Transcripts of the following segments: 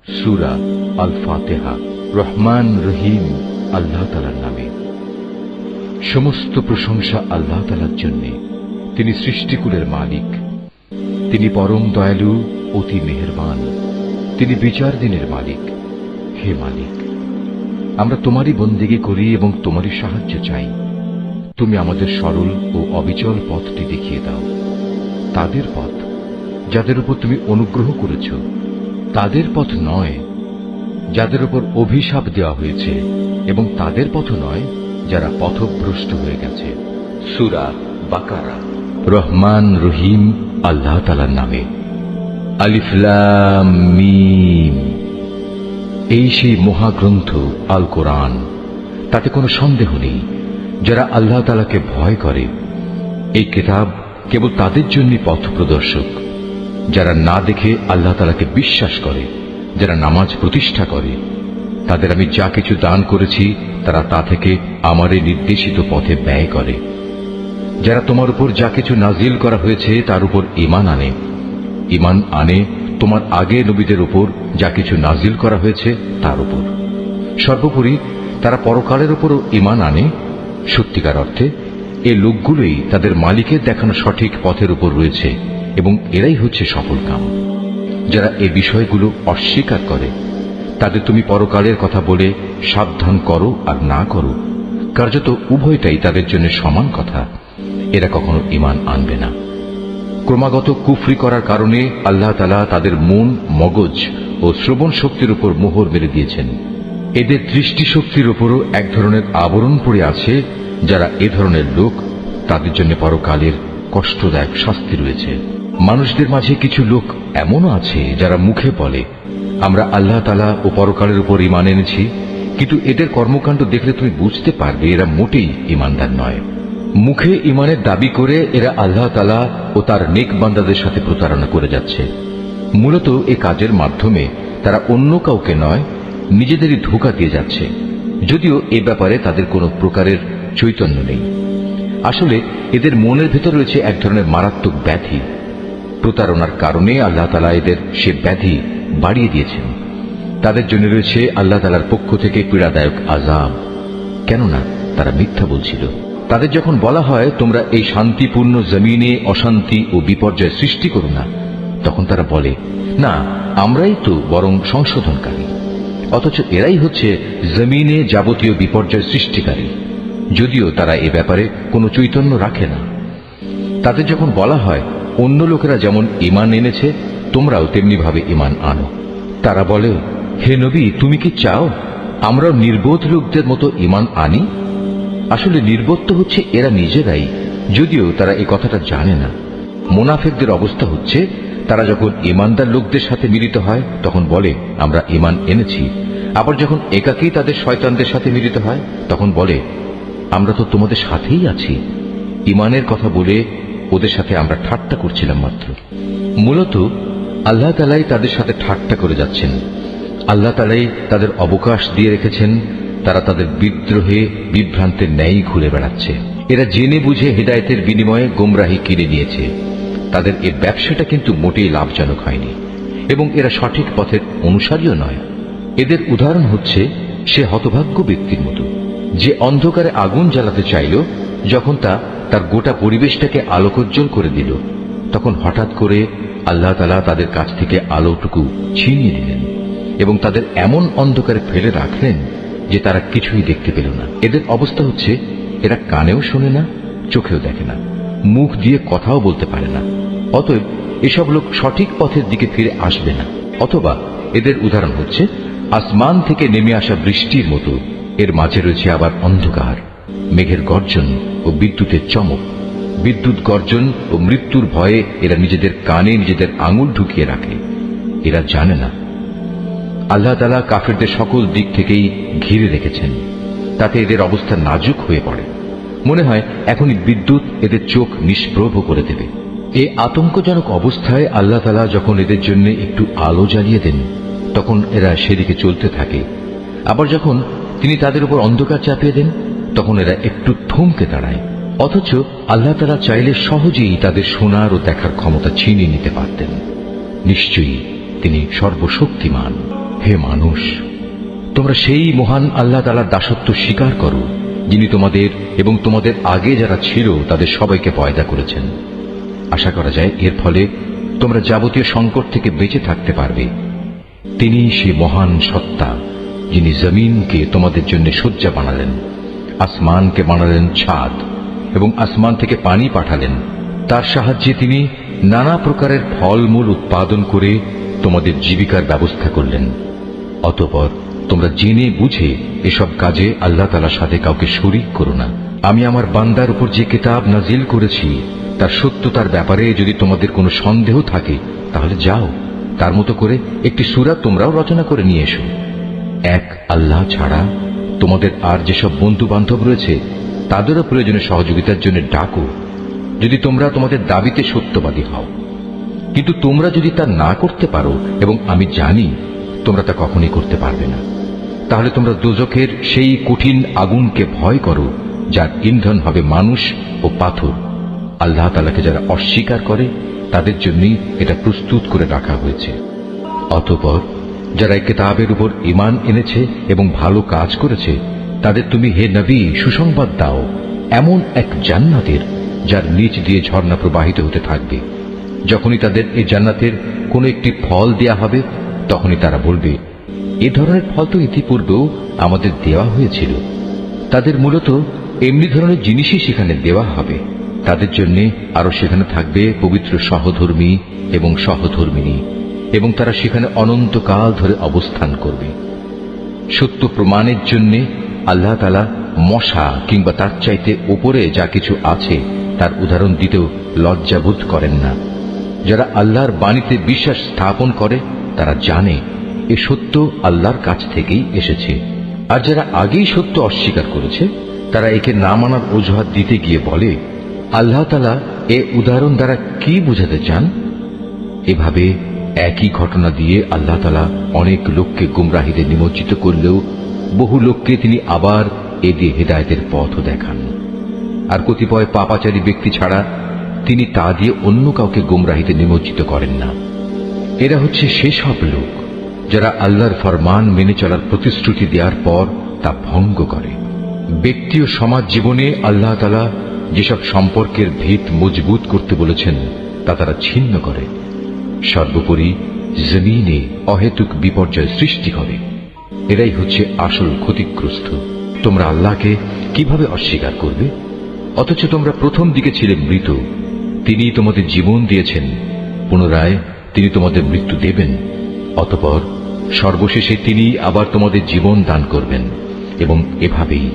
সূরা আল ফাতিহা। রহমান রহিম আল্লাহ তাআলার নামে। সমস্ত প্রশংসা আল্লাহ তাআলার জন্য। তিনি সৃষ্টিকুলের মালিক। তিনি পরম দয়ালু, অতি মেহেরবান। তিনি বিচার দিনের মালিক। হে মালিক, আমরা তোমারই বন্দেগী করি এবং তোমারই সাহায্য চাই। তুমি আমাদের সরল ও অবিচল পথটি দেখিয়ে দাও, তাদের পথ যাদের উপর তুমি অনুগ্রহ করেছ, তাদের পথ নয় যাদের উপর অভিশাপ দেওয়া হয়েছে, এবং তাদের পথ নয় যারা পথভ্রষ্ট হয়ে গেছে। সূরা বাকারা। রহমান রহিম আল্লাহ তাআলার নামে। আলিফ লাম মিম। এই সেই মহাগ্রন্থ আল কোরআন, তাতে কোনো সন্দেহ নেই। যারা আল্লাহ তাআলাকে ভয় করে, এই কিতাব কেবল তাদের জন্য পথ প্রদর্শক। যারা না দেখে আল্লাহ তাআলাকে বিশ্বাস করে, যারা নামাজ প্রতিষ্ঠা করে, তাদের আমি যা কিছু দান করেছি তারা তা থেকে আমার এই নির্দেশিত পথে ব্যয় করে। যারা তোমার উপর যা কিছু নাজিল করা হয়েছে তার উপর ঈমান আনে তোমার আগে নবীদের উপর যা কিছু নাজিল করা হয়েছে তার উপর। সর্বোপরি তারা পরকালের উপরও ঈমান আনে। সত্যিকার অর্থে এই লোকগুলোই তাদের মালিকের দেখানো সঠিক পথের উপর রয়েছে, এবং এরাই হচ্ছে সফলকাম। যারা এই বিষয়গুলো অস্বীকার করে, তাদের তুমি পরকালের কথা বলে সাবধান করো আর না করো, কার্যত উভয়টাই তাদের জন্য সমান কথা। এরা কখনো ঈমান আনবে না। ক্রমাগত কুফরি করার কারণে আল্লাহ তাআলা তাদের মন, মগজ ও শ্রবণ শক্তির উপর মোহর মেরে দিয়েছেন। এদের দৃষ্টিশক্তির উপরও এক ধরনের আবরণ পড়ে আছে। যারা এ ধরনের লোক, তাদের জন্য পরকালের কষ্টদায়ক শাস্তি রয়েছে। মানুষদের মাঝে কিছু লোক এমনও আছে যারা মুখে বলে আমরা আল্লাহ তাআলা ও পরকালের উপর ঈমান এনেছি, কিন্তু এদের কর্মকাণ্ড দেখলে তুমি বুঝতে পারবে এরা মোটেই ঈমানদার নয়। মুখে ঈমানের দাবি করে এরা আল্লাহ তাআলা ও তার নেক বান্দাদের সাথে প্রতারণা করে যাচ্ছে। মূলত এ কাজের মাধ্যমে তারা অন্য কাউকে নয়, নিজেদেরই ধোঁকা দিয়ে যাচ্ছে, যদিও এ ব্যাপারে তাদের কোনো প্রকারের চৈতন্য নেই। আসলে এদের মনের ভেতর রয়েছে এক ধরনের মারাত্মক ব্যাধি। প্রতারণার কারণে আল্লাহ তাআলা এদের সে ব্যাধি বাড়িয়ে দিয়েছেন। তাদের জন্য রয়েছে আল্লাহ তাআলার পক্ষ থেকে পীড়াদায়ক আযাব, কেননা তারা মিথ্যা বলছিল। তাদের যখন বলা হয় তোমরা এই শান্তিপূর্ণ জমিনে অশান্তি ও বিপর্যয় সৃষ্টি করো না, তখন তারা বলে না, আমরাই তো বরং সংশোধনকারী। অথচ এরাই হচ্ছে জমিনে যাবতীয় বিপর্যয় সৃষ্টিকারী, যদিও তারা এ ব্যাপারে কোনো চৈতন্য রাখে না। তাদের যখন বলা হয় অন্য লোকেরা যেমন ঈমান এনেছে তোমরাও তেমনি ভাবে ঈমান আনো, তারা বলে হে নবী, তুমি কি চাও আমরাও নির্বোধ লোকদের মতো ঈমান আনি? আসলে নির্বোধ তো হচ্ছে এরা নিজেরাই, যদিও তারা এই কথাটা জানে না। মুনাফিকদের অবস্থা হচ্ছে তারা যখন ঈমানদার লোকদের সাথে মিলিত হয় তখন বলে আমরা ঈমান এনেছি, আবার যখন একাকী তাদের শয়তানদের সাথে মিলিত হয় তখন বলে আমরা তো তোমাদের সাথেই আছি। ঈমানের কথা বলে ওদের সাথে আমরা ঠাট্টা করছিলাম মাত্র। মূলত আল্লাহ তাআলাই তাদের সাথে ঠাট্টা করে যাচ্ছেন। আল্লাহ তাআলাই তাদের অবকাশ দিয়ে রেখেছেন। তারা তাদের বিদ্রোহে বিভ্রান্তের ন্যায় ঘুরে বেড়াচ্ছে। এরা জেনে বুঝে হেদায়েতের বিনিময়ে গোমরাহি কিনে নিয়েছে। তাদের এই ব্যবসাটা কিন্তু মোটেই লাভজনক হয়নি, এবং এরা সঠিক পথের অনুসারীও নয়। এদের উদাহরণ হচ্ছে সে হতভাগ্য ব্যক্তির মতো যে অন্ধকারে আগুন জ্বালাতে চাইল, যখন তা তার গোটা পরিবেশটাকে আলোকোজ্জ্বল করে দিল, তখন হঠাৎ করে আল্লাহ তাআলা তাদের কাছ থেকে আলোটুকু ছিনিয়ে দিলেন এবং তাদের এমন অন্ধকারে ফেলে রাখলেন যে তারা কিছুই দেখতে পেল না। এদের অবস্থা হচ্ছে এরা কানেও শোনে না, চোখেও দেখে না, মুখ দিয়ে কথাও বলতে পারে না। অতএব এসব লোক সঠিক পথের দিকে ফিরে আসবে না। অথবা এদের উদাহরণ হচ্ছে আসমান থেকে নেমে আসা বৃষ্টির মতো, এর মাঝে রয়েছে আবার অন্ধকার, মেঘের গর্জন ও বিদ্যুতের চমক। বিদ্যুৎ গর্জন ও মৃত্যুর ভয়ে এরা নিজেদের কানে নিজেদের আঙুল ঢুকিয়ে রাখে। এরা জানে না আল্লাহ তাআলা কাফেরদের সকল দিক থেকেই ঘিরে রেখেছেন, তাতে এদের অবস্থা নাজুক হয়ে পড়ে। মনে হয় এখনই বিদ্যুৎ এদের চোখ নিষ্প্রভ করে দেবে। এই আতঙ্কজনক অবস্থায় আল্লাহ তাআলা যখন এদের জন্য একটু আলো জ্বালিয়ে দেন তখন এরা সেদিকে চলতে থাকে। আবার যখন তিনি তাদের উপর অন্ধকার চাপিয়ে দেন তখন এরা একটু থমকে দাঁড়ায়। অথচ আল্লাহ তাআলা চাইলে সহজেই তাদের শোনার ও দেখার ক্ষমতা ছিনিয়ে নিতে পারতেন। নিশ্চয়ই তিনি সর্বশক্তিমান। হে মানুষ, তোমরা সেই মহান আল্লাহ তাআলার দাসত্ব স্বীকার করো, যিনি তোমাদের এবং তোমাদের আগে যারা ছিল তাদের সবাইকে পয়দা করেছেন। আশা করা যায় এর ফলে তোমরা যাবতীয় সংকট থেকে বেঁচে থাকতে পারবে। তিনি সেই মহান সত্তা, যিনি জমিনকে তোমাদের জন্য শয্যা বানালেন, আসমানকে বানালেন ছাদ এবং আসমান থেকে পানি পাঠালেন। তার সাহায্যে তিনি নানা প্রকারের ফলমূল উৎপাদন করে তোমাদের জীবিকার ব্যবস্থা করলেন। অতঃপর তোমরা জেনে বুঝে এসব কাজে আল্লাহ তাআলার সাথে কাউকে শরীক করো না। আমি আমার বান্দার উপর যে কিতাব নাজিল করেছি তার সত্যতার ব্যাপারে যদি তোমাদের কোনো সন্দেহ থাকে, তাহলে যাও তার মতো করে একটি সূরা তোমরাও রচনা করে নিয়ে এসো। এক আল্লাহ ছাড়া তোমাদের আর যেসব বন্ধু বান্ধব রয়েছে তাদেরও প্রয়োজনে সহযোগিতার জন্য ডাকো, যদি তোমরা তোমাদের দাবিতে সত্যবাদী হও। কিন্তু তোমরা যদি তা না করতে পারো, এবং আমি জানি তোমরা তা কখনই করতে পারবে না, তাহলে তোমরা দোজখের সেই কঠিন আগুনকে ভয় করো, যার ইন্ধন হবে মানুষ ও পাথর। আল্লাহ তাআলাকে যারা অস্বীকার করে তাদের জন্যই এটা প্রস্তুত করে রাখা হয়েছে। অতঃপর যারা এই কিতাবের উপর ঈমান এনেছে এবং ভালো কাজ করেছে তাদের তুমি হে নবী সুসংবাদ দাও এমন এক জান্নাতের, যার নিচ দিয়ে ঝর্ণা প্রবাহিত হতে থাকবে। যখনই তাদের এই জান্নাতের কোনো একটি ফল দেয়া হবে, তখনই তারা বলবে, এ ধরনের ফল তো ইতিপূর্বেও আমাদের দেওয়া হয়েছিল। তাদের মূলত এমনি ধরনের জিনিসই সেখানে দেওয়া হবে। তাদের জন্য আরো সেখানে থাকবে পবিত্র সহধর্মী এবং সহধর্মিনী, এবং তারা সেখানে অনন্তকাল ধরে অবস্থান করবে। সত্য প্রমাণের জন্য আল্লাহ তাআলা মশা কিংবা তার চাইতে উপরে যা কিছু আছে তার উদাহরণ দিতেও লজ্জাবোধ করেন না। যারা আল্লাহর বাণীতে বিশ্বাস স্থাপন করে তারা জানে এ সত্য আল্লাহর কাছ থেকেই এসেছে। আর যারা আগেই সত্য অস্বীকার করেছে তারা একে না মানার অজুহাত দিতে গিয়ে বলে, আল্লাহ তাআলা এ উদাহরণ দ্বারা কি বোঝাতে চান? এভাবে একই ঘটনা দিয়ে আল্লাহ তাআলা অনেক লোককে গুমরাহিতে নিমজ্জিত করলেও বহু লোককে তিনি আবার এ দিয়ে হেদায়েতের পথও দেখান। আর কতিপয় পাপাচারী ব্যক্তি ছাড়া তিনি তা দিয়ে অন্য কাউকে গুমরাহিতে নিমজ্জিত করেন না। এরা হচ্ছে সেসব লোক যারা আল্লাহর ফরমান মেনে চলার প্রতিশ্রুতি দেওয়ার পর তা ভঙ্গ করে। ব্যক্তি ও সমাজ জীবনে আল্লাহ তাআলা যেসব সম্পর্কের ভিত মজবুত করতে বলেছেন তা তারা ছিন্ন করে। সর্বোপরি জমিনে অহেতুক বিপর্যয় সৃষ্টি করে। এরাই হচ্ছে আসল ক্ষতিগ্রস্ত। তোমরা আল্লাহকে কিভাবে অস্বীকার করবে? অথচ তোমরা প্রথম দিকে ছিলে মৃত। তিনি তোমাদের জীবন দিয়েছেন, পুনরায় তিনি তোমাদের মৃত্যু দেবেন। অতঃপর সর্বশেষে তিনি আবার তোমাদের জীবন দান করবেন, এবং এভাবেই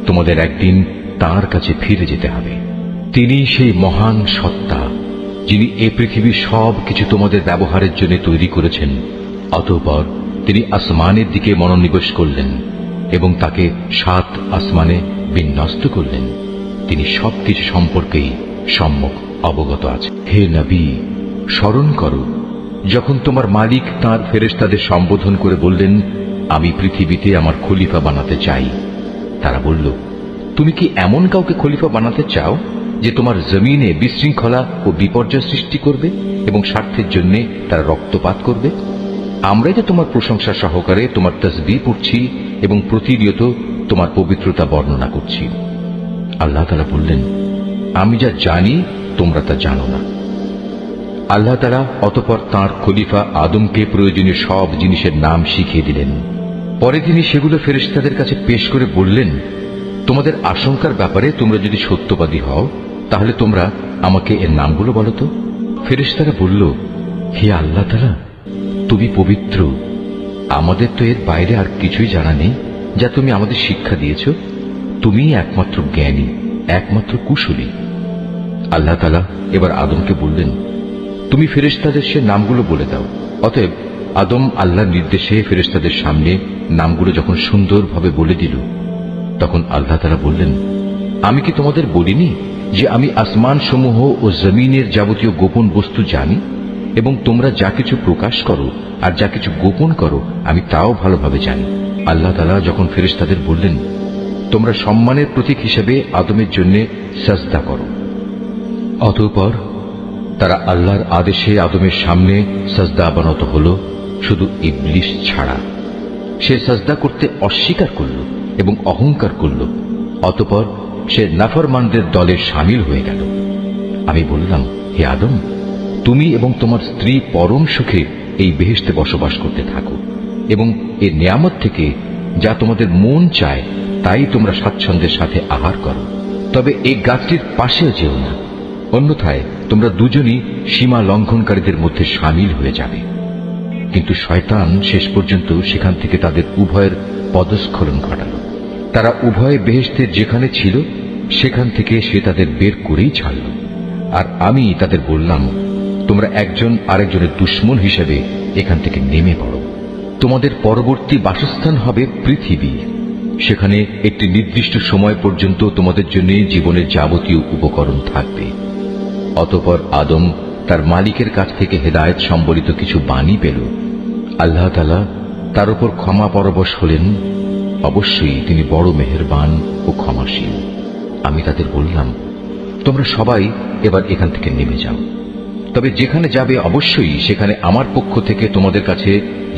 তোমাদের একদিন তাঁর কাছে ফিরে যেতে হবে। তিনি সেই মহান সত্তা, যিনি এ পৃথিবীর সব কিছু তোমাদের ব্যবহারের জন্য তৈরি করেছেন। অতঃপর তিনি আসমানের দিকে মনোনিবেশ করলেন এবং তাকে 7 আসমানে বিন্যস্ত করলেন। তিনি সবকিছু সম্পর্কেই সম্যক অবগত আছে। হে নবী, স্মরণ করো যখন তোমার মালিক তাঁর ফেরেশতাদের সম্বোধন করে বললেন, আমি পৃথিবীতে আমার খলিফা বানাতে চাই। তারা বলল, তুমি কি এমন কাউকে খলিফা বানাতে চাও যে তোমার জমিনে বিশৃঙ্খলা ও বিপর্যয় সৃষ্টি করবে এবং স্বার্থের জন্য তারা রক্তপাত করবে? আমরাই তো তোমার প্রশংসা সহকারে তোমার তাসবিহ পড়ছি এবং প্রতিনিয়ত তোমার পবিত্রতা বর্ণনা করছি। আল্লাহ তাআলা বললেন, আমি যা জানি তোমরা তা জানো না। আল্লাহ তাআলা অতঃপর তাঁর খলিফা আদমকে প্রয়োজনীয় সব জিনিসের নাম শিখিয়ে দিলেন। পরে তিনি সেগুলো ফেরেশতাদের কাছে পেশ করে বললেন, তোমাদের আশঙ্কার ব্যাপারে তোমরা যদি সত্যবাদী হও তাহলে তোমরা আমাকে এর নামগুলো বলো তো। ফেরেশতারা বলল, হে আল্লাহ তাআলা, তুমি পবিত্র, আমাদের তো এর বাইরে আর কিছুই জানা নেই যা তুমি আমাদের শিক্ষা দিয়েছ। তুমিই একমাত্র জ্ঞানী, একমাত্র কুশলী। আল্লাহ তাআলা এবার আদমকে বললেন, তুমি ফেরেশতাদের সে নামগুলো বলে দাও। অতএব আদম আল্লাহর নির্দেশে ফেরেশতাদের সামনে নামগুলো যখন সুন্দরভাবে বলে দিল, তখন আল্লাহ তাআলা বললেন, আমি কি তোমাদের বলিনি যে আমি আসমান সমূহ ও জমিনের যাবতীয় গোপন বস্তু জানি, এবং তোমরা যা কিছু প্রকাশ করো আর যা কিছু গোপন করো আমি তাও ভালোভাবে জানি। আল্লাহ তাআলা যখন ফেরেশতাদের বললেন, তোমরা সম্মানের প্রতীক হিসেবে আদমের জন্য সাজদা করো, অতঃপর তারা আল্লাহর আদেশে আদমের সামনে সাজদা অবনত হল, শুধু ইবলিস ছাড়া। সে সাজদা করতে অস্বীকার করল এবং অহংকার করল। অতঃপর সে নাফরমানদের দলে শামিল হয়ে গেল। আমি বললাম, হে আদম, তুমি এবং তোমার স্ত্রী পরম সুখে এই বেহেশতে বসবাস করতে থাকো এবং এই নিয়ামত থেকে যা তোমাদের মন চায় তাই তোমরা স্বাচ্ছন্দ্যের সাথে আহার করো। তবে এই গাছটির পাশেও যেও না, অন্যথায় তোমরা দুজনই সীমা লঙ্ঘনকারীদের মধ্যে শামিল হয়ে যাবে। কিন্তু শয়তান শেষ পর্যন্ত সেখান থেকে তাদের উভয়ের পদস্খলন ঘটাল। তারা উভয়ে বেহেশতের যেখানে ছিল সেখান থেকে সে তাদের বের করেই ছাড়ল। আর আমি তাদের বললাম, তোমরা একজন আরেকজনের দুশমন হিসেবে এখান থেকে নেমে পড়ো। তোমাদের পরবর্তী বাসস্থান হবে পৃথিবী। সেখানে একটি নির্দিষ্ট সময় পর্যন্ত তোমাদের জন্য জীবনের যাবতীয় উপকরণ থাকবে। অতঃপর আদম তার মালিকের কাছ থেকে হেদায়েত সম্বলিত কিছু বাণী পেল। আল্লাহ তাআলা তার উপর ক্ষমা পরবশ হলেন। অবশ্যই তিনি বড় মেহেরবান ও ক্ষমাশীল। আমি তাদের বললাম, তোমরা সবাই এবার এখান থেকে নেমে যাও। তবে যেখানে যাবে অবশ্যই সেখানে আমার পক্ষ থেকে তোমাদের কাছে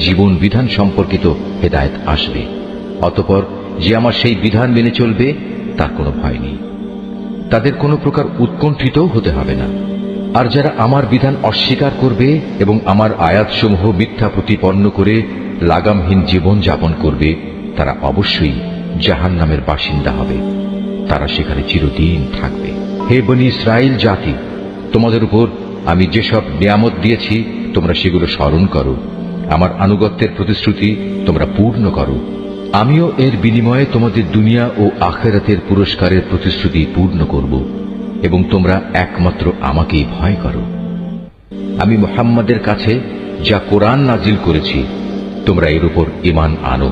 জীবন বিধান সম্পর্কিত হেদায়েত আসবে। অতঃপর যে আমার সেই বিধান মেনে চলবে তার কোনো ভয় নেই, তাদের কোনো প্রকার উৎকণ্ঠিতও হতে হবে না। আর যারা আমার বিধান অস্বীকার করবে এবং আমার আয়াতসমূহ মিথ্যা প্রতিপন্ন করে লাগামহীন জীবন যাপন করবে, তারা অবশ্যই জাহান্নামের বাসিন্দা হবে। তারা সেখানে চিরদিন থাকবে। হে বনী ইসরাইল জাতি, তোমাদের উপর আমি যেসব নিয়ামত দিয়েছি তোমরা সেগুলো স্মরণ করো। আমার আনুগত্যের প্রতিশ্রুতি তোমরা পূর্ণ করো। আমিও এর বিনিময়ে তোমাদের দুনিয়া ও আখিরাতের পুরস্কারের প্রতিশ্রুতি পূর্ণ করব এবং তোমরা একমাত্র আমাকেই ভয় করো। আমি মুহাম্মাদের কাছে যা কোরআন নাজিল করেছি তোমরা এর উপর ঈমান আনো।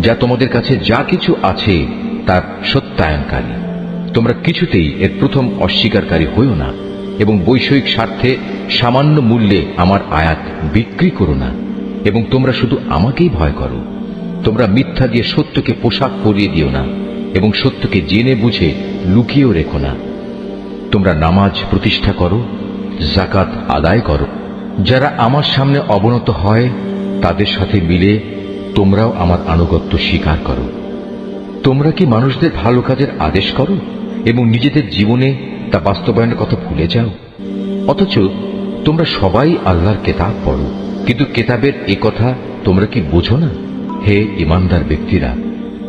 যা তোমাদের কাছে যা কিছু আছে তার সত্যায়নকারী। তোমরা কিছুতেই এর প্রথম অস্বীকারী হইও না এবং বৈষয়িক স্বার্থে সামান্য মূল্যে আমার আয়াত বিক্রি করো না এবং তোমরা শুধু আমাকেই ভয় করো। তোমরা মিথ্যা দিয়ে সত্যকে পোশাক পরিয়ে দিও না এবং সত্যকে জেনে বুঝে লুকিয়েও রেখো না। তোমরা নামাজ প্রতিষ্ঠা করো, যাকাত আদায় করো। যারা আমার সামনে অবনত হয় তাদের সাথে মিলে তোমরাও আমার আনুগত্য স্বীকার করো। তোমরা কি মানুষদের ভালো কাজের আদেশ করো এবং নিজেদের জীবনে তা বাস্তবায়নের কথা ভুলে যাও? অথচ তোমরা সবাই আল্লাহর কেতাব পড়ো, কিন্তু কেতাবের এ কথা তোমরা কি বোঝো না? হে ঈমানদার ব্যক্তিরা,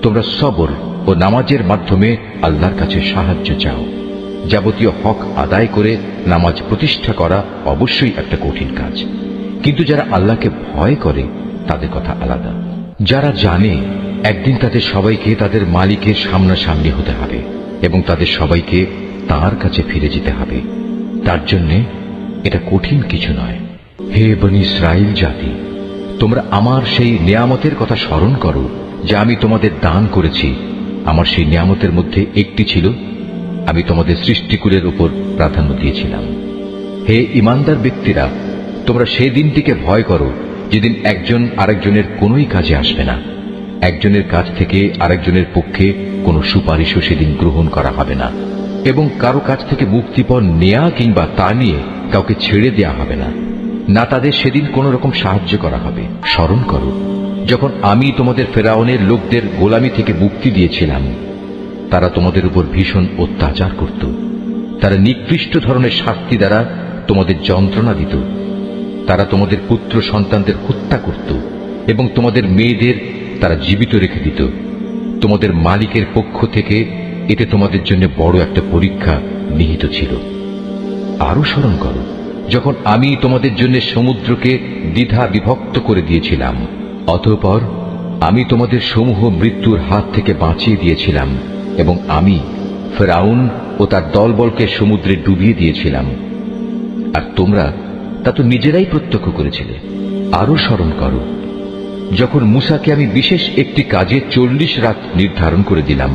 তোমরা সবর ও নামাজের মাধ্যমে আল্লাহর কাছে সাহায্য চাও। যাবতীয় হক আদায় করে নামাজ প্রতিষ্ঠা করা অবশ্যই একটা কঠিন কাজ, কিন্তু যারা আল্লাহকে ভয় করে তাদের কথা আলাদা। যারা জানে একদিন তাদের সবাইকে তাদের মালিকের সামনাসামনি হতে হবে এবং তাদের সবাইকে তার কাছে ফিরে যেতে হবে, তার জন্য এটা কঠিন কিছু নয়। হে বনী ইসরাইল জাতি, তোমরা আমার সেই নিয়ামতের কথা স্মরণ করো যা আমি তোমাদের দান করেছি। আমার সেই নিয়ামতের মধ্যে একটি ছিল আমি তোমাদের সৃষ্টিকুলের উপর প্রাধান্য দিয়েছিলাম। হে ঈমানদার ব্যক্তিরা, তোমরা সেই দিনটিকে ভয় করো যেদিন একজন আরেকজনের কোনোই কাজে আসবে না। একজনের কাছ থেকে আরেকজনের পক্ষে কোনো সুপারিশও সেদিন গ্রহণ করা হবে না এবং কারো কাছ থেকে মুক্তিপণ নেয়া কিংবা তা নিয়ে কাউকে ছেড়ে দেয়া হবে না, না তাদের সেদিন কোনো রকম সাহায্য করা হবে। স্মরণ করো যখন আমি তোমাদের ফেরাউনের লোকদের গোলামি থেকে মুক্তি দিয়েছিলাম। তারা তোমাদের উপর ভীষণ অত্যাচার করত। তারা নিকৃষ্ট ধরনের শাস্তি দ্বারা তোমাদের যন্ত্রণা দিত। তারা তোমাদের পুত্র সন্তানদের হত্যা করত এবং তোমাদের মেয়েদের তারা জীবিত রেখে দিত। তোমাদের মালিকের পক্ষ থেকে এতে তোমাদের জন্য বড় একটা পরীক্ষা নিহিত ছিল। আরো স্মরণ করো যখন আমি তোমাদের জন্য সমুদ্রকে দ্বিধা বিভক্ত করে দিয়েছিলাম। অতঃপর আমি তোমাদের সমূহ মৃত্যুর হাত থেকে বাঁচিয়ে দিয়েছিলাম এবং আমি ফেরাউন ও তার দলবলকে সমুদ্রে ডুবিয়ে দিয়েছিলাম, আর তোমরা তা তো নিজেরাই প্রত্যক্ষ করেছিলে। আরো স্মরণ করো যখন মূসাকে আমি বিশেষ একটি কাজে 40 রাত নির্ধারণ করে দিলাম।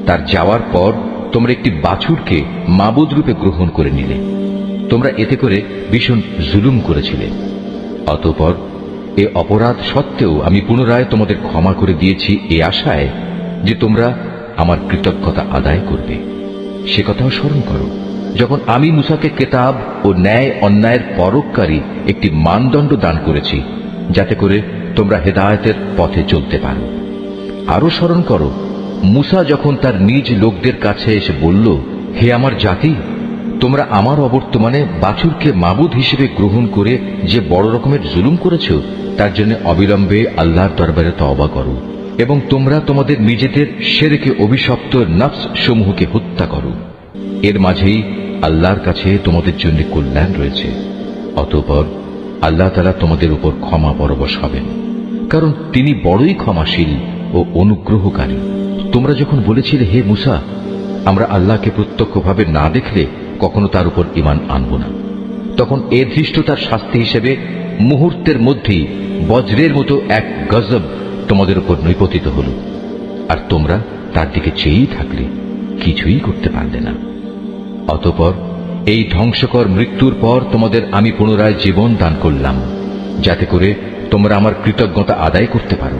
তার যাওয়ার পর তোমরা একটি বাছুরকে মাবুদ রূপে গ্রহণ করে নিলে। তোমরা এতে করে ভীষণ জুলুম করেছিলে। অতঃপর এ অপরাধ সত্ত্বেও আমি পুনরায় তোমাদের ক্ষমা করে দিয়েছি এ আশায় যে তোমরা আমার কৃতজ্ঞতা আদায় করবে। সে কথাও স্মরণ করো যখন আমি মূসাকে কেতাব ও ন্যায় অন্যায়ের পরককারী একটি মানদণ্ড দান করেছি, যাতে করে তোমরা হেদায়েতের পথে চলতে পারো। আরো স্মরণ করো, মুসা যখন তার নিজ লোকদের কাছে এসে বলল, হে আমার জাতি, তোমরা আমার অবর্তমানে বাছুরকে মাবুদ হিসেবে গ্রহণ করে যে বড় রকমের জুলুম করেছ, তার জন্য অবিলম্বে আল্লাহর দরবারে তওবা করো এবং তোমরা তোমাদের নিজেদের শিরকে অভিশপ্ত নফস সমূহকে হত্যা করো। এর মাঝেই আল্লাহর কাছে তোমাদের জন্য কল্যাণ রয়েছে। অতঃপর আল্লাহ তাআলা তোমাদের উপর ক্ষমা পরবশ হবেন, কারণ তিনি বড়ই ক্ষমাশীল ও অনুগ্রহকারী। তোমরা যখন বলেছিলে, হে মুসা, আমরা আল্লাহকে প্রত্যক্ষভাবে না দেখলে কখনো তার উপর ঈমান আনব না, তখন এর ধৃষ্টতার শাস্তি হিসেবে মুহূর্তের মধ্যেই বজ্রের মতো এক গজব তোমাদের উপর নিপতিত হল, আর তোমরা তার দিকে চেয়েই থাকলে, কিছুই করতে পারলে না। অতঃপর এই ধ্বংসকর মৃত্যুর পর তোমাদের আমি পুনরায় জীবন দান করলাম, যাতে করে তোমরা আমার কৃতজ্ঞতা আদায় করতে পারো।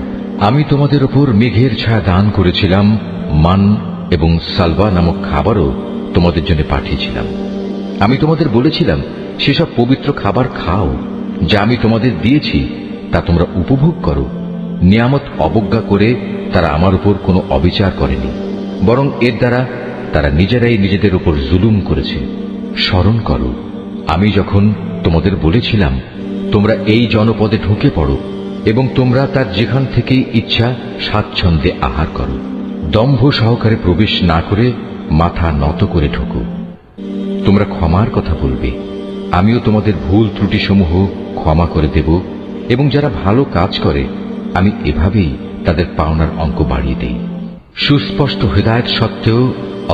আমি তোমাদের উপর মেঘের ছায়া দান করেছিলাম, মান এবং সালওয়া নামক খাবারও তোমাদের জন্য পাঠিয়েছিলাম। আমি তোমাদের বলেছিলাম, সেসব পবিত্র খাবার খাও যা আমি তোমাদের দিয়েছি, তা তোমরা উপভোগ করো। নিয়ামত অবজ্ঞা করে তারা আমার উপর কোনো অবিচার করেনি, বরং এর দ্বারা তারা নিজেরাই নিজেদের উপর জুলুম করেছে। স্মরণ করো, আমি যখন তোমাদের বলেছিলাম, তোমরা এই জনপদে ঢুকে পড়ো এবং তোমরা তার যেখান থেকেই ইচ্ছা স্বাচ্ছন্দ্যে আহার করো। দম্ভ সহকারে প্রবেশ না করে মাথা নত করে ঢুকো। তোমরা ক্ষমার কথা বলবে, আমিও তোমাদের ভুল ত্রুটিসমূহ ক্ষমা করে দেব, এবং যারা ভালো কাজ করে আমি এভাবেই তাদের পাওনার অঙ্ক বাড়িয়ে দেই। সুস্পষ্ট হেদায়েত সত্ত্বেও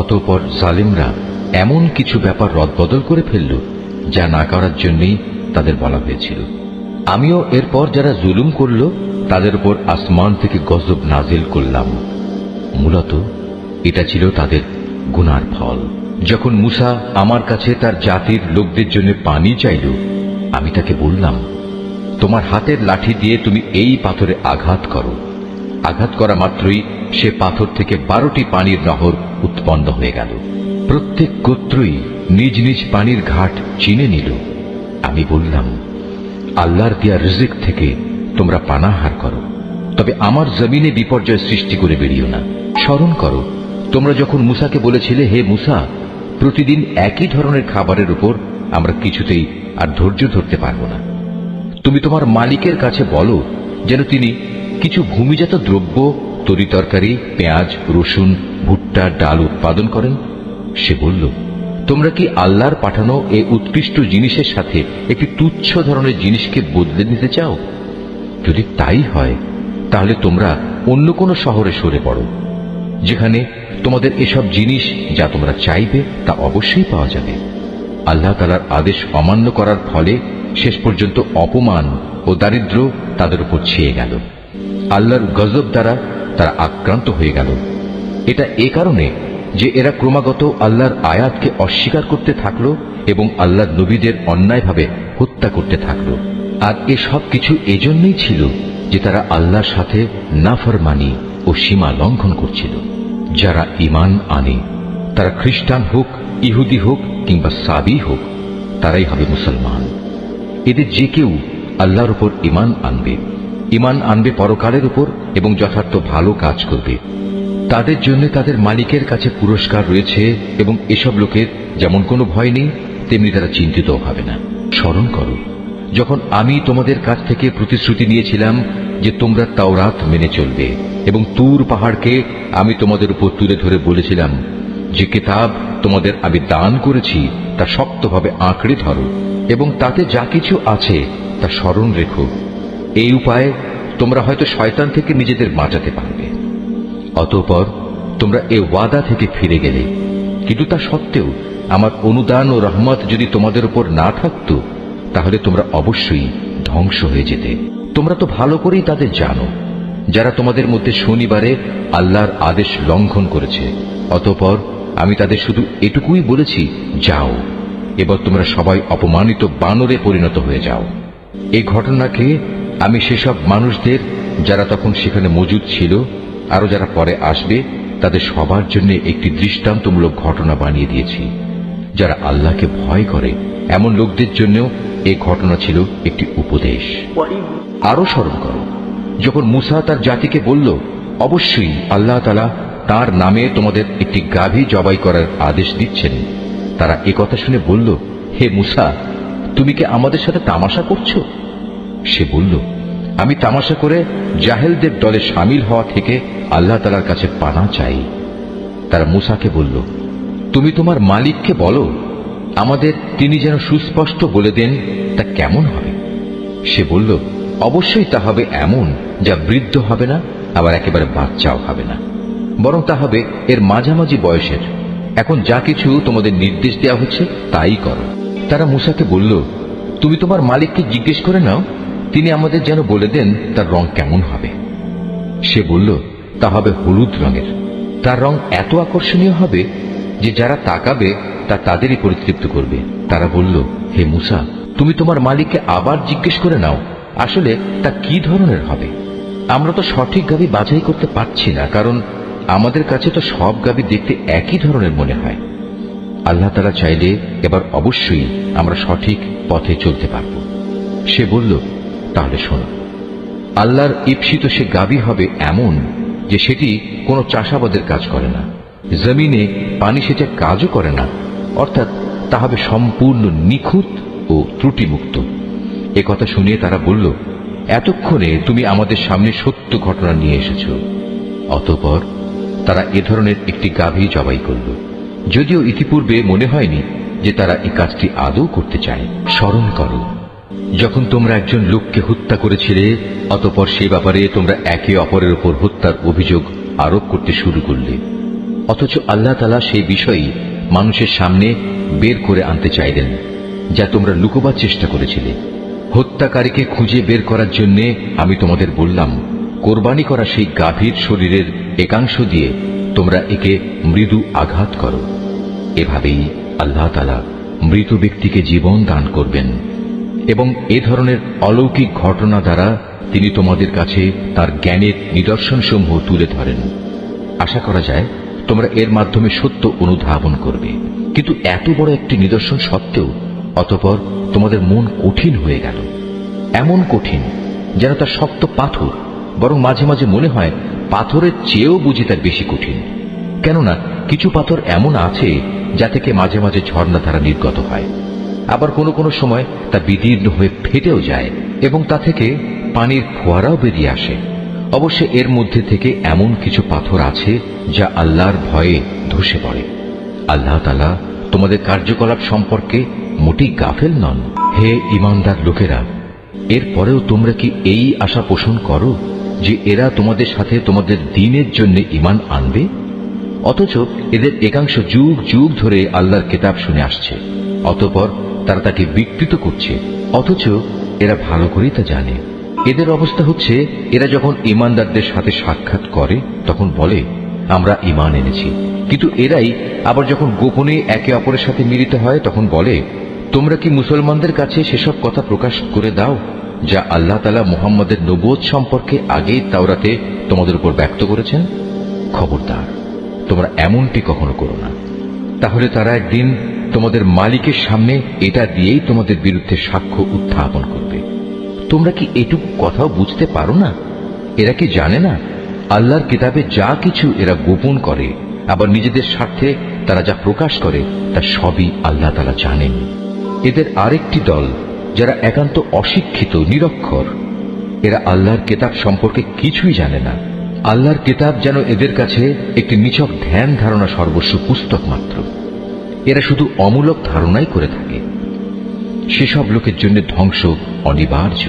অতঃপর জালিমরা এমন কিছু ব্যাপার রদবদল করে ফেলল যা না করার জন্যই তাদের বলা হয়েছিল। আমিও এরপর যারা জুলুম করল তাদের উপর আসমান থেকে গজব নাজিল করলাম। মূলত এটা ছিল তাদের গুনার ফল। যখন মুসা আমার কাছে তার জাতির লোকদের জন্য পানি চাইল, আমি তাকে বললাম, তোমার হাতের লাঠি দিয়ে তুমি এই পাথরে আঘাত করো। আঘাত করা মাত্রই সে পাথর থেকে 12টি পানির নহর উৎপন্ন হয়ে গেল। প্রত্যেক গোত্রই নিজ নিজ পানির ঘাট চিনে নিল। আমি বললাম, আল্লাহর দেয়া রিজিক থেকে তোমরা পানাহার করো, তবে আমার জমিনে বিপর্যয় সৃষ্টি করে বেরিও না। স্মরণ করো, তোমরা যখন মুসাকে বলেছিলে, হে মুসা, প্রতিদিন একই ধরনের খাবারের উপর আমরা কিছুতেই আর ধৈর্য ধরতে পারব না। তুমি তোমার মালিকের কাছে বলো যেন তিনি কিছু ভূমিজাত দ্রব্য, তরিতরকারি, পেঁয়াজ, রসুন, ভুট্টা, ডাল উৎপাদন করেন। সে বলল, তোমরা কি আল্লাহর পাঠানো এই উৎকৃষ্ট জিনিসের সাথে একটি তুচ্ছ ধরনের জিনিসকে বদলে নিতে চাও? যদি তাই হয়, তাহলে তোমরা অন্য কোনো শহরে সরে পড়ো, যেখানে তোমাদের এসব জিনিস যা তোমরা চাইবে তা অবশ্যই পাওয়া যাবে। আল্লাহ তাআলার আদেশ অমান্য করার ফলে শেষ পর্যন্ত অপমান ও দারিদ্র্য তাদের উপর ছেয়ে গেল। আল্লাহর গজব দ্বারা তারা আক্রান্ত হয়ে গেল। এটা এ কারণে যে এরা ক্রমাগত আল্লাহর আয়াতকে অস্বীকার করতে থাকলো এবং আল্লাহর নবীদের অন্যায়ভাবে হত্যা করতে থাকলো। আর এসব কিছু এজন্যই ছিল যে তারা আল্লাহর সাথে নাফরমানি ও সীমা লঙ্ঘন করছিল। যারা ঈমান আনে, তারা খ্রিস্টান হোক, ইহুদি হোক কিংবা সাবি হোক, তারাই হবে মুসলমান। এদের যে কেউ আল্লাহর উপর ঈমান আনবে পরকালের উপর এবং যথার্থ ভালো কাজ করবে, তাদের জন্য তাদের মালিকের কাছে পুরস্কার রয়েছে, এবং এসব লোকের যেমন কোনো ভয় নেই, তেমনি তারা চিন্তিত হবে না। স্মরণ করো, যখন আমি তোমাদের কাছ থেকে প্রতিশ্রুতি নিয়েছিলাম যে তোমরা তাওরাত মেনে চলবে, এবং তুর পাহাড়কে আমি তোমাদের উপর তুলে ধরে বলেছিলাম যে কিতাব তোমাদের আমি দান করেছি তা শক্তভাবে আঁকড়ে ধরো এবং তাতে যা কিছু আছে তা স্মরণ রেখো। এই উপায়ে তোমরা হয়তো শয়তান থেকে নিজেদের বাঁচাতে পারবে। অতঃপর তোমরা এ ওয়াদা থেকে ফিরে গেলে, কিন্তু তা সত্ত্বেও আমার অনুদান ও রহমত যদি তোমাদের উপর না থাকতো, তাহলে তোমরা অবশ্যই ধ্বংস হয়ে যেতে। তোমরা তো ভালো করেই তাদের জানো যারা তোমাদের মধ্যে শনিবারে আল্লাহর আদেশ লঙ্ঘন করেছে। অতঃপর আমি তাদের শুধু এটুকুই বলেছি, যাও, এবার তোমরা সবাই অপমানিত বানরে পরিণত হয়ে যাও। এই ঘটনাকে আমি সেসব মানুষদের যারা তখন সেখানে মজুদ ছিল, আরো যারা পরে আসবে, তাদের সবার জন্য একটি দৃষ্টান্তমূলক ঘটনা বানিয়ে দিয়েছি। যারা আল্লাহকে ভয় করে এমন লোকদের জন্য এই ঘটনা ছিল একটি উপদেশ। আরো স্মরণ করো, যখন মুসা তার জাতিকে বলল, অবশ্যই আল্লাহ তাআলা তার নামে তোমাদের একটি গাভী জবাই করার আদেশ দিচ্ছেন, তারা একথা শুনে বলল, হে মুসা, তুমি কি আমাদের সাথে তামাশা করছো? সে বলল, আমি তামাশা করে জাহেলদের দলে শামিল হওয়া থেকে আল্লাহ তাআলার কাছে পানা চাই। তারা মুসাকে বলল, তুমি তোমার মালিককে বলো, আমাদের তিনি যেন সুস্পষ্ট বলে দেন তা কেমন হবে। সে বলল, অবশ্যই তা হবে এমন যা বৃদ্ধ হবে না, আবার একেবারে বাচ্চাও হবে না, বরং তা হবে এর মাঝামাঝি বয়সের। এখন যা কিছু তোমাদের নির্দেশ দেওয়া হচ্ছে তাই করো। তারা মুসাকে বলল, তুমি তোমার মালিককে জিজ্ঞেস করে নাও, তিনি আমাদের যেন বলে দেন তার রং কেমন হবে। সে বলল, তা হবে হলুদ রঙের। তার রং এত আকর্ষণীয় হবে যে যারা তাকাবে তা তাদেরই পরিতৃপ্ত করবে। তারা বলল, হে মুসা, তুমি তোমার মালিককে আবার জিজ্ঞেস করে নাও, আসলে তা কি ধরনের হবে। আমরা তো সঠিক গাভী বাছাই করতে পারছি না, কারণ আমাদের কাছে তো সব গাভী দেখতে একই ধরনের মনে হয়। আল্লাহ তাআলা চাইলে এবার অবশ্যই আমরা সঠিক পথে চলতে পারব। সে বলল, তাহলে শোনো, আল্লাহর ঈপ্সিত সে গাভী হবে এমন যে সেটি কোনো চাষাবাদের কাজ করে না, জমিনে পানি সেচের কাজও করে না, অর্থাৎ তা হবে সম্পূর্ণ নিখুঁত ও ত্রুটিমুক্ত। এ কথা শুনিয়ে তারা বলল, এতক্ষণে তুমি আমাদের সামনে সত্য ঘটনা নিয়ে এসেছ। অতঃপর তারা এ ধরনের একটি গাভী জবাই করল, যদিও ইতিপূর্বে মনে হয়নি যে তারা এই কাজটি আদৌ করতে চায়। স্মরণ করো, যখন তোমরা একজন লোককে হত্যা করেছিলে, অতঃপর সে ব্যাপারে তোমরা একে অপরের উপর হত্যার অভিযোগ আরোপ করতে শুরু করলে, অথচ আল্লাহ তাআলা সেই বিষয়ই মানুষের সামনে বের করে আনতে চাইলেন যা তোমরা লুকোবার চেষ্টা করেছিলে। হত্যাকারীকে খুঁজে বের করার জন্য আমি তোমাদের বললাম, কোরবানি করা সেই গাভীর শরীরের একাংশ দিয়ে তোমরা একে মৃদু আঘাত করো। এভাবেই আল্লাহ তাআলা মৃত ব্যক্তিকে জীবন দান করবেন এবং এ ধরনের অলৌকিক ঘটনা দ্বারা তিনি তোমাদের কাছে তার জ্ঞানের নিদর্শনসমূহ তুলে ধরেন। আশা করা যায় তোমরা এর মাধ্যমে সত্য অনুধাবন করবে। কিন্তু এত বড় একটি নিদর্শন সত্ত্বেও অতঃপর তোমাদের মন কঠিন হয়ে গেল, এমন কঠিন যেন তা শক্ত পাথর, বরং মাঝে মাঝে মনে হয় পাথরের চেয়েও বুঝি তার বেশি কঠিন। কেননা কিছু পাথর এমন আছে যা থেকে মাঝে মাঝে ঝর্ণাধারা নির্গত হয়, আবার কোনো কোনো সময় তা বিদীর্ণ হয়ে ফেটেও যায় এবং তা থেকে পানির ফোয়ারাও বেরিয়ে আসে। অবশ্য এর মধ্যে থেকে এমন কিছু পাথর আছে যা আল্লাহর ভয়ে ধসে পড়ে। আল্লাহ তাআলা তোমাদের কার্যকলাপ সম্পর্কে মোটেই গাফেল নন। হে ঈমানদার লোকেরা, এরপরেও তোমরা কি এই আশা পোষণ করো যে এরা তোমাদের সাথে তোমাদের দ্বীনের জন্য ঈমান আনবে? অথচ এদের একাংশ যুগ যুগ ধরে আল্লাহর কিতাব শুনে আসছে, অতঃপর তারা তাকে বিকৃত করছে, অথচ এরা ভালো করেই তা জানে। এদের অবস্থা হচ্ছে, এরা যখন ঈমানদারদের সাথে সাক্ষাৎ করে তখন বলে, আমরা ঈমান এনেছি, কিন্তু এরাই আবার যখন গোপনে একে অপরের সাথে মিলিত হয় তখন বলে, তোমরা কি মুসলমানদের কাছে সেসব কথা প্রকাশ করে দাও যা আল্লাহ তাআলা মুহাম্মদের নবুয়ত সম্পর্কে আগেই তাওরাতে তোমাদের উপর ব্যক্ত করেছেন। খবরদার, তোমরা এমনটি কখনো করো না, তাহলে তারা একদিন তোমাদের মালিকের সামনে এটা দিয়েই তোমাদের বিরুদ্ধে সাক্ষ্য উত্থাপন করবে। তোমরা কি এটুকু কথাও বুঝতে পারো না? এরা কি জানে না আল্লাহর কিতাবে যা কিছু এরা গোপন করে, আবার নিজেদের স্বার্থে তারা যা প্রকাশ করে তা সবই আল্লাহ তাআলা জানেন। এদের আরেকটি দল যারা একান্ত অশিক্ষিত, নিরক্ষর, এরা আল্লাহর কিতাব সম্পর্কে কিছুই জানে না। আল্লাহর কিতাব যেন এদের কাছে একটি নিছক ধ্যান ধারণা সর্বস্ব পুস্তক মাত্র। এরা শুধু অমূলক ধারণাই করে থাকে। সেসব লোকের জন্য ধ্বংস অনিবার্য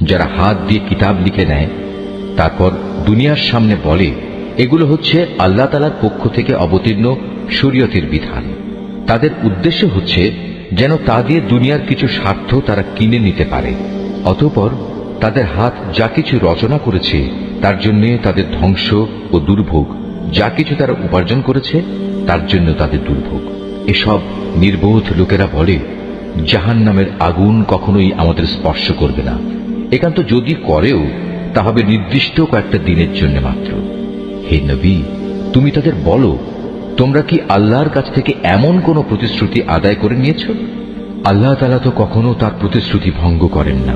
যারা হাত দিয়ে কিতাব লিখে নেয়, তারপর দুনিয়ার সামনে বলে এগুলো হচ্ছে আল্লাহ তাআলার পক্ষ থেকে অবতীর্ণ শরীয়তের বিধান। তাদের উদ্দেশ্য হচ্ছে যেন তা দিয়ে দুনিয়ার কিছু স্বার্থ তারা কিনে নিতে পারে। অতঃপর তাদের হাত যা কিছু রচনা করেছে তার জন্য তাদের ধ্বংস ও দুর্ভোগ, যা কিছু তারা উপার্জন করেছে তার জন্য তাদের দুর্ভোগ। এসব নির্বোধ লোকেরা বলে, জাহান্নামের আগুন কখনোই আমাদের স্পর্শ করবে না, একান্ত যদি করেও তা হবে নির্দিষ্ট কয়েকটা দিনের জন্য মাত্র। হে নবী, তুমি তাদের বলো, তোমরা কি আল্লাহর কাছ থেকে এমন কোন প্রতিশ্রুতি আদায় করে নিয়েছ? আল্লাহ তাআলা তো কখনো তার প্রতিশ্রুতি ভঙ্গ করেন না।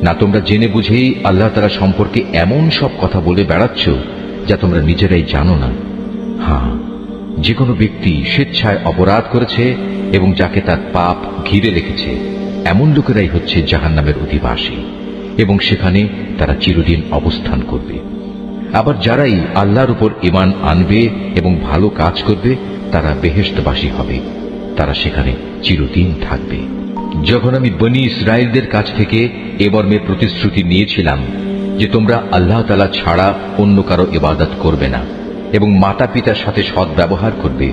না তোমরা জেনে বুঝেই আল্লাহ তাআলা সম্পর্কে এমন সব কথা বলে বেড়াচ্ছ যা তোমরা নিজেরাই জানো না। হ্যাঁ, যে কোনো ব্যক্তি স্বেচ্ছায় অপরাধ করেছে এবং যাকে তার পাপ ঘিরে রেখেছে, এমন লোকেরাই হচ্ছে জাহান্নামের অধিবাসী এবং সেখানে তারা চিরদিন অবস্থান করবে। আবার যারাই আল্লাহর উপর ঈমান আনবে এবং ভালো কাজ করবে তারা বেহেশতবাসী হবে, তারা সেখানে চিরদিন থাকবে। যখন আমি বনী ইসরায়েলদের কাছ থেকে এ মর্মে প্রতিশ্রুতি নিয়েছিলাম যে তোমরা আল্লাহ তাআলা ছাড়া অন্য কারো ইবাদত করবে না এবং মাতা পিতার সাথে সৎ ব্যবহার করবে,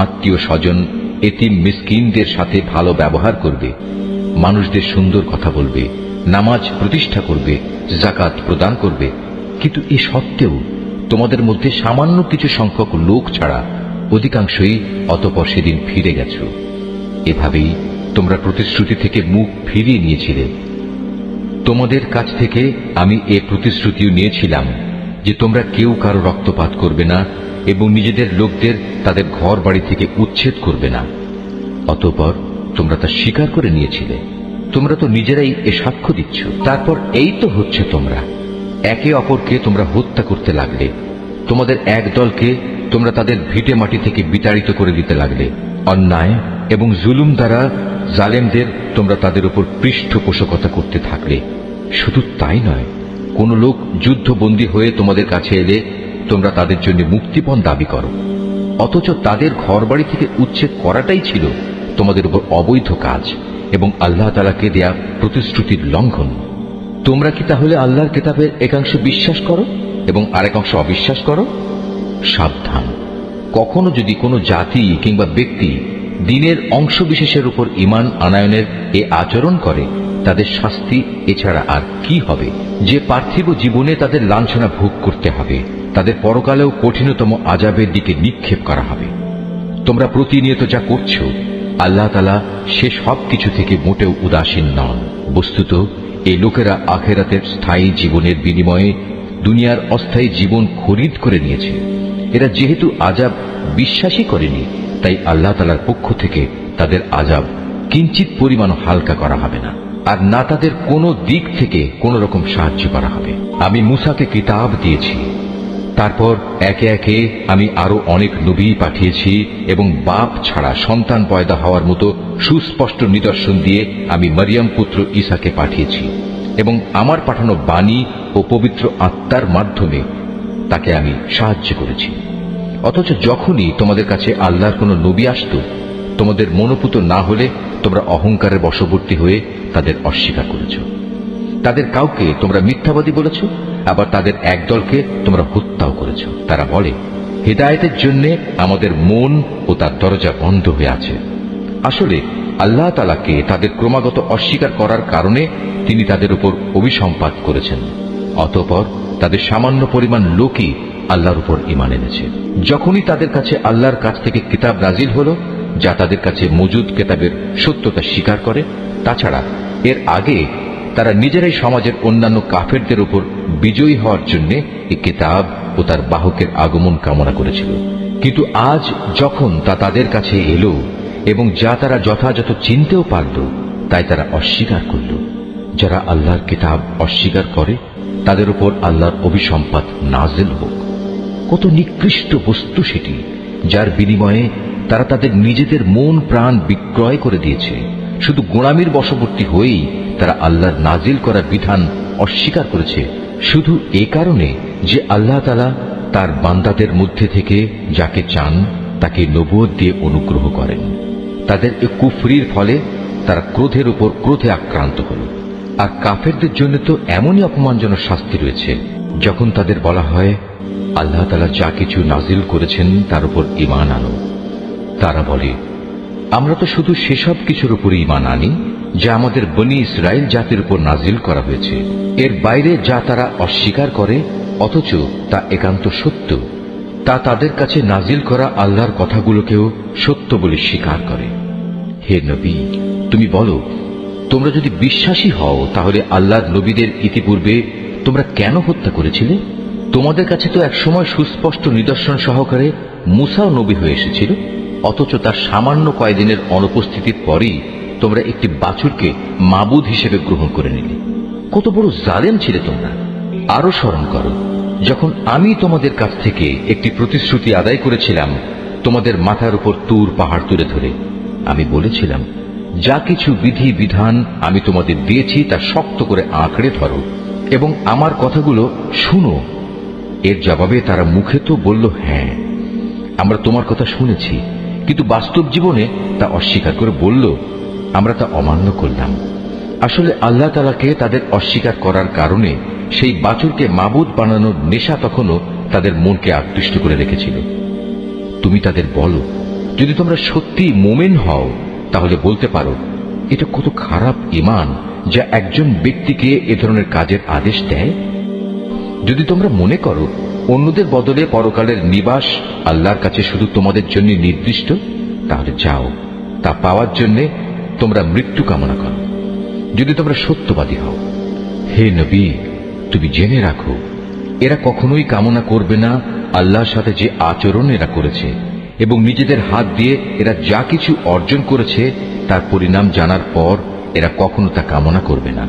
আত্মীয় স্বজন এতিম মিসকিনদের সাথে ভালো ব্যবহার করবে, মানুষদের সুন্দর কথা বলবে, নামাজ প্রতিষ্ঠা করবে, যাকাত প্রদান করবে, কিন্তু এ সত্ত্বেও তোমাদের মধ্যে সামান্য কিছু সংখ্যক লোক ছাড়া অধিকাংশই অতঃপর সেদিন ফিরে গেছ। এভাবেই তোমরা প্রতিশ্রুতি থেকে মুখ ফিরিয়ে নিয়েছিলে। তোমাদের কাছ থেকে আমি এ প্রতিশ্রুতিও নিয়েছিলাম যে তোমরা কেউ কারো রক্তপাত করবে না এবং নিজেদের লোকদের তাদের ঘর বাড়ি থেকে উচ্ছেদ করবে না। অতঃপর তোমরা তা স্বীকার করে নিয়েছিলে। তোমরা তো নিজেরাই এ সাক্ষ্য দিচ্ছ। তারপর এই তো হচ্ছে, তোমরা একে অপরকে তোমরা হত্যা করতে লাগলে। তোমাদের এক দলকে তোমরা তাদের ভিটে মাটি থেকে বিতাড়িত করে দিতে লাগলে। অন্যায় এবং জুলুম দ্বারা জালেমদের তোমরা তাদের উপর পৃষ্ঠপোষকতা করতে থাকলে। শুধু তাই নয়, কোন লোক যুদ্ধবন্দী হয়ে তোমাদের কাছে এলে তোমরা তাদের জন্য মুক্তিপণ দাবি করো, অথচ তাদের ঘরবাড়ি থেকে উচ্ছেদ করাটাই ছিল তোমাদের উপর অবৈধ কাজ এবং আল্লাহ তাআলাকে দেয়া প্রতিশ্রুতির লঙ্ঘন। তোমরা কি তাহলে আল্লাহর কিতাবের একাংশ বিশ্বাস করো এবং আরেকাংশ অবিশ্বাস করো? সাবধান, কখনো যদি কোনো জাতি কিংবা ব্যক্তি দ্বীনের অংশ বিশেষের উপর ঈমান আনয়নের এ আচরণ করে, তাদের শাস্তি এছাড়া আর কি হবে? যে পার্থিব জীবনে তাদের লাঞ্ছনা ভোগ করতে হবে, তাদের পরকালেও কঠিনতম আযাবের দিকে নিক্ষেপ করা হবে। তোমরা প্রতিনিয়ত যা করছো, আল্লাহ তাআলা সে সব কিছু থেকে মোটেও উদাসীন নন। বস্তুত এই লোকেরা আখিরাতের স্থায়ী জীবনের বিনিময়ে দুনিয়ার অস্থায়ী জীবন খরিদ করে নিয়েছে। এরা যেহেতু আযাব বিশ্বাসই করেনি, তাই আল্লাহ তাআলার পক্ষ থেকে তাদের আযাব কিঞ্চিত পরিমাণ হালকা করা হবে না, আর না তাদের কোনো দিক থেকে কোনো রকম সাহায্য করা হবে। আমি মূসাকে কিতাব দিয়েছি, তারপর একে একে আমি আরো অনেক নবী পাঠিয়েছি এবং বাপ ছাড়া সন্তান পয়দা হওয়ার মতো সুস্পষ্ট নিদর্শন দিয়ে আমি মরিয়ম পুত্র ঈসাকে পাঠিয়েছি এবং আমার পাঠানো বাণী ও পবিত্র আত্মার মাধ্যমে তাকে আমি সাহায্য করেছি। অথচ যখনই তোমাদের কাছে আল্লাহর কোনো নবী আসত, তোমাদের মনোপুত না হলে তোমরা অহংকারের বশবর্তী হয়ে তাদের অস্বীকার করেছ। তাদের কাউকে তোমরা মিথ্যাবাদী বলেছ, আবার তাদের একদলকে তোমরা হত্যাও করেছ। তারা বলে, হিদায়াতের জন্য আমাদের মন ও তার দরজা বন্ধ হয়ে আছে। আসলে আল্লাহ তাআলাকে তাদের ক্রমাগত অস্বীকার করার কারণে তিনি তাদের উপর অভিসম্পাত করেছেন। অতঃপর তাদের সামান্য পরিমাণ লোকই আল্লাহর উপর ঈমান এনেছে। যখনই তাদের কাছে আল্লাহর কাছ থেকে কিতাব নাজিল হলো, যা তাদের কাছে মজুদ কিতাবের সত্যতা স্বীকার করে, তাছাড়া এর আগে তারা নিজেরাই সমাজের অন্যান্য কাফেরদের উপর বিজয়ী হওয়ার জন্য এই কিতাব ও তার বাহকের আগমন কামনা করেছিল। কিন্তু আজ যখন তা তাদের কাছে এলো এবং যা তারা যথাযথ চিনতেও পারল, তাই তারা অস্বীকার করল। যারা আল্লাহর কিতাব অস্বীকার করে, তাদের উপর আল্লাহর অভিসম্পাত নাজিল হোক। কত নিকৃষ্ট বস্তু সেটি, যার বিনিময়ে তারা তাদের নিজেদের মন প্রাণ বিক্রয় করে দিয়েছে। শুধু গোলামির বশবর্তী হয়েই তারা আল্লাহর নাজিল করা বিধান অস্বীকার করেছে, শুধু এ কারণে যে আল্লাহ তাআলা তার বান্দাদের মধ্যে থেকে যাকে চান তাকে নবুয়ত দিয়ে অনুগ্রহ করেন। তাদের এ কুফরির ফলে তারা ক্রোধের উপর ক্রোধে আক্রান্ত হল। আর কাফেরদের জন্য তো এমনই অপমানজনক শাস্তি রয়েছে, যখন তাদের বলা হয় আল্লাহ তাআলা যা কিছু নাজিল করেছেন তার উপর ঈমান আনো। তারা বলে, আমরা তো শুধু সেসব কিছুর উপর ঈমান আনি যা আমাদের বনী ইসরায়েল জাতির উপর নাজিল করা হয়েছে। এর বাইরে যা তারা অস্বীকার করে অথচ তা একান্ত সত্য, তা তাদের কাছে নাজিল করা আল্লাহর কথাগুলোকেও সত্য বলে স্বীকার করে। হে নবী, তুমি বলো, তোমরা যদি বিশ্বাসী হও তাহলে আল্লাহর নবীদের ইতিপূর্বে তোমরা কেন হত্যা করেছিলে? তোমাদের কাছে তো একসময় সুস্পষ্ট নিদর্শন সহকারে মূসাও নবী হয়ে এসেছিল, অথচ তার সামান্য কয়েকদিনের অনুপস্থিতির পরেই তোমরা একটি বাছুরকে মাবুদ হিসেবে গ্রহণ করে নিলে। কত বড় জালেম ছিলে তোমরা। আরো স্মরণ করো, যখন আমি তোমাদের কাছ থেকে একটি প্রতিশ্রুতি আদায় করেছিলাম, তোমাদের মাথার উপর তুর পাহাড় তুলে ধরে আমি বলেছিলাম, যা কিছু বিধি বিধান আমি তোমাদের দিয়েছি তা শক্ত করে আঁকড়ে ধরো এবং আমার কথাগুলো শুনো। এর জবাবে তারা মুখে তো বলল, হ্যাঁ আমরা তোমার কথা শুনেছি, কিন্তু বাস্তব জীবনে তা অস্বীকার করে বলল, আমরা তা অমান্য করলাম। আসলে আল্লাহ তাআলাকে তাদের অস্বীকার করার কারণে সেই বাছুরকে মাবুদ বানানোর নেশা তখনও তাদের মনকে আকৃষ্ট করে রেখেছিল। তুমি তাদের বলো, যদি তোমরা সত্যি মুমিন হও তাহলে বলতে পারো, এটা কত খারাপ ঈমান যা একজন ব্যক্তিকে এ ধরনের কাজের আদেশ দেয়। যদি তোমরা মনে করো অন্যদের বদলে পরকালের নিবাস আল্লাহর কাছে শুধু তোমাদের জন্য নির্দিষ্ট, তাহলে যাও, তা পাওয়ার জন্য তোমরা মৃত্যু কামনা করো, যদি তোমরা সত্যবাদী হও। হে নবী, তুমি জেনে রাখো, এরা কখনোই কামনা করবে না আল্লাহর সাথে যে আচরণ এরা করেছে, এবং নিজেদের হাত দিয়ে এরা যা কিছু অর্জন করেছে তার পরিণাম জানার পর এরা কখনো তা কামনা করবে না।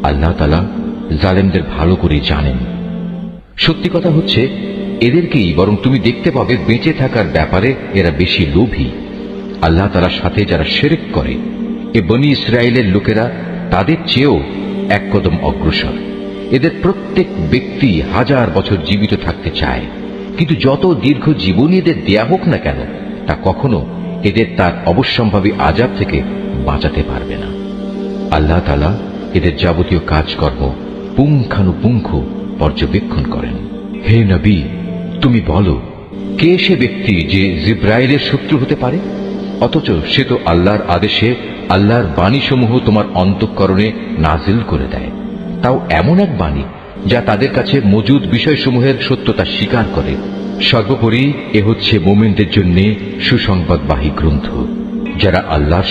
আল্লাহ তাআলা জালেমদের ভালো করে জানেন। সত্যি কথা হচ্ছে, এদেরকেই বরং তুমি দেখতে পাবে বেঁচে থাকার ব্যাপারে এরা বেশি লোভী। আল্লাহ তাআলার সাথে যারা শিরক করে, এ বনী ইসরায়েলের লোকেরা তাদের চেয়েও এক কদম অগ্রসর। এদের প্রত্যেক ব্যক্তি 1000 বছর জীবিত থাকতে চায়, কিন্তু যত দীর্ঘ জীবনী এদের দেয়া হোক না কেন, তা কখনো এদের তার অবশ্যম্ভাবী আযাব থেকে বাঁচাতে পারবে না। আল্লাহ তাআলা এদের যাবতীয় কাজকর্ম পুঙ্খানুপুঙ্খ পর্যবেক্ষণ করেন। হে নবী, তুমি বলো, কে সে ব্যক্তি যে জিব্রাইলের শত্রু হতে পারে, অথচ সে তো আল্লাহর আদেশে আল্লাহর বাণীসমূহ তোমার অন্তঃকরণে নাজিল করে দেয়, তাও এমন এক বাণী যা তাদের কাছে মজুদ বিষয়সমূহের সত্যতা স্বীকার করে। সর্বোপরি এ হচ্ছে মুমিনদের জন্য সুসংবাদবাহী গ্রন্থ। যারা আল্লাহর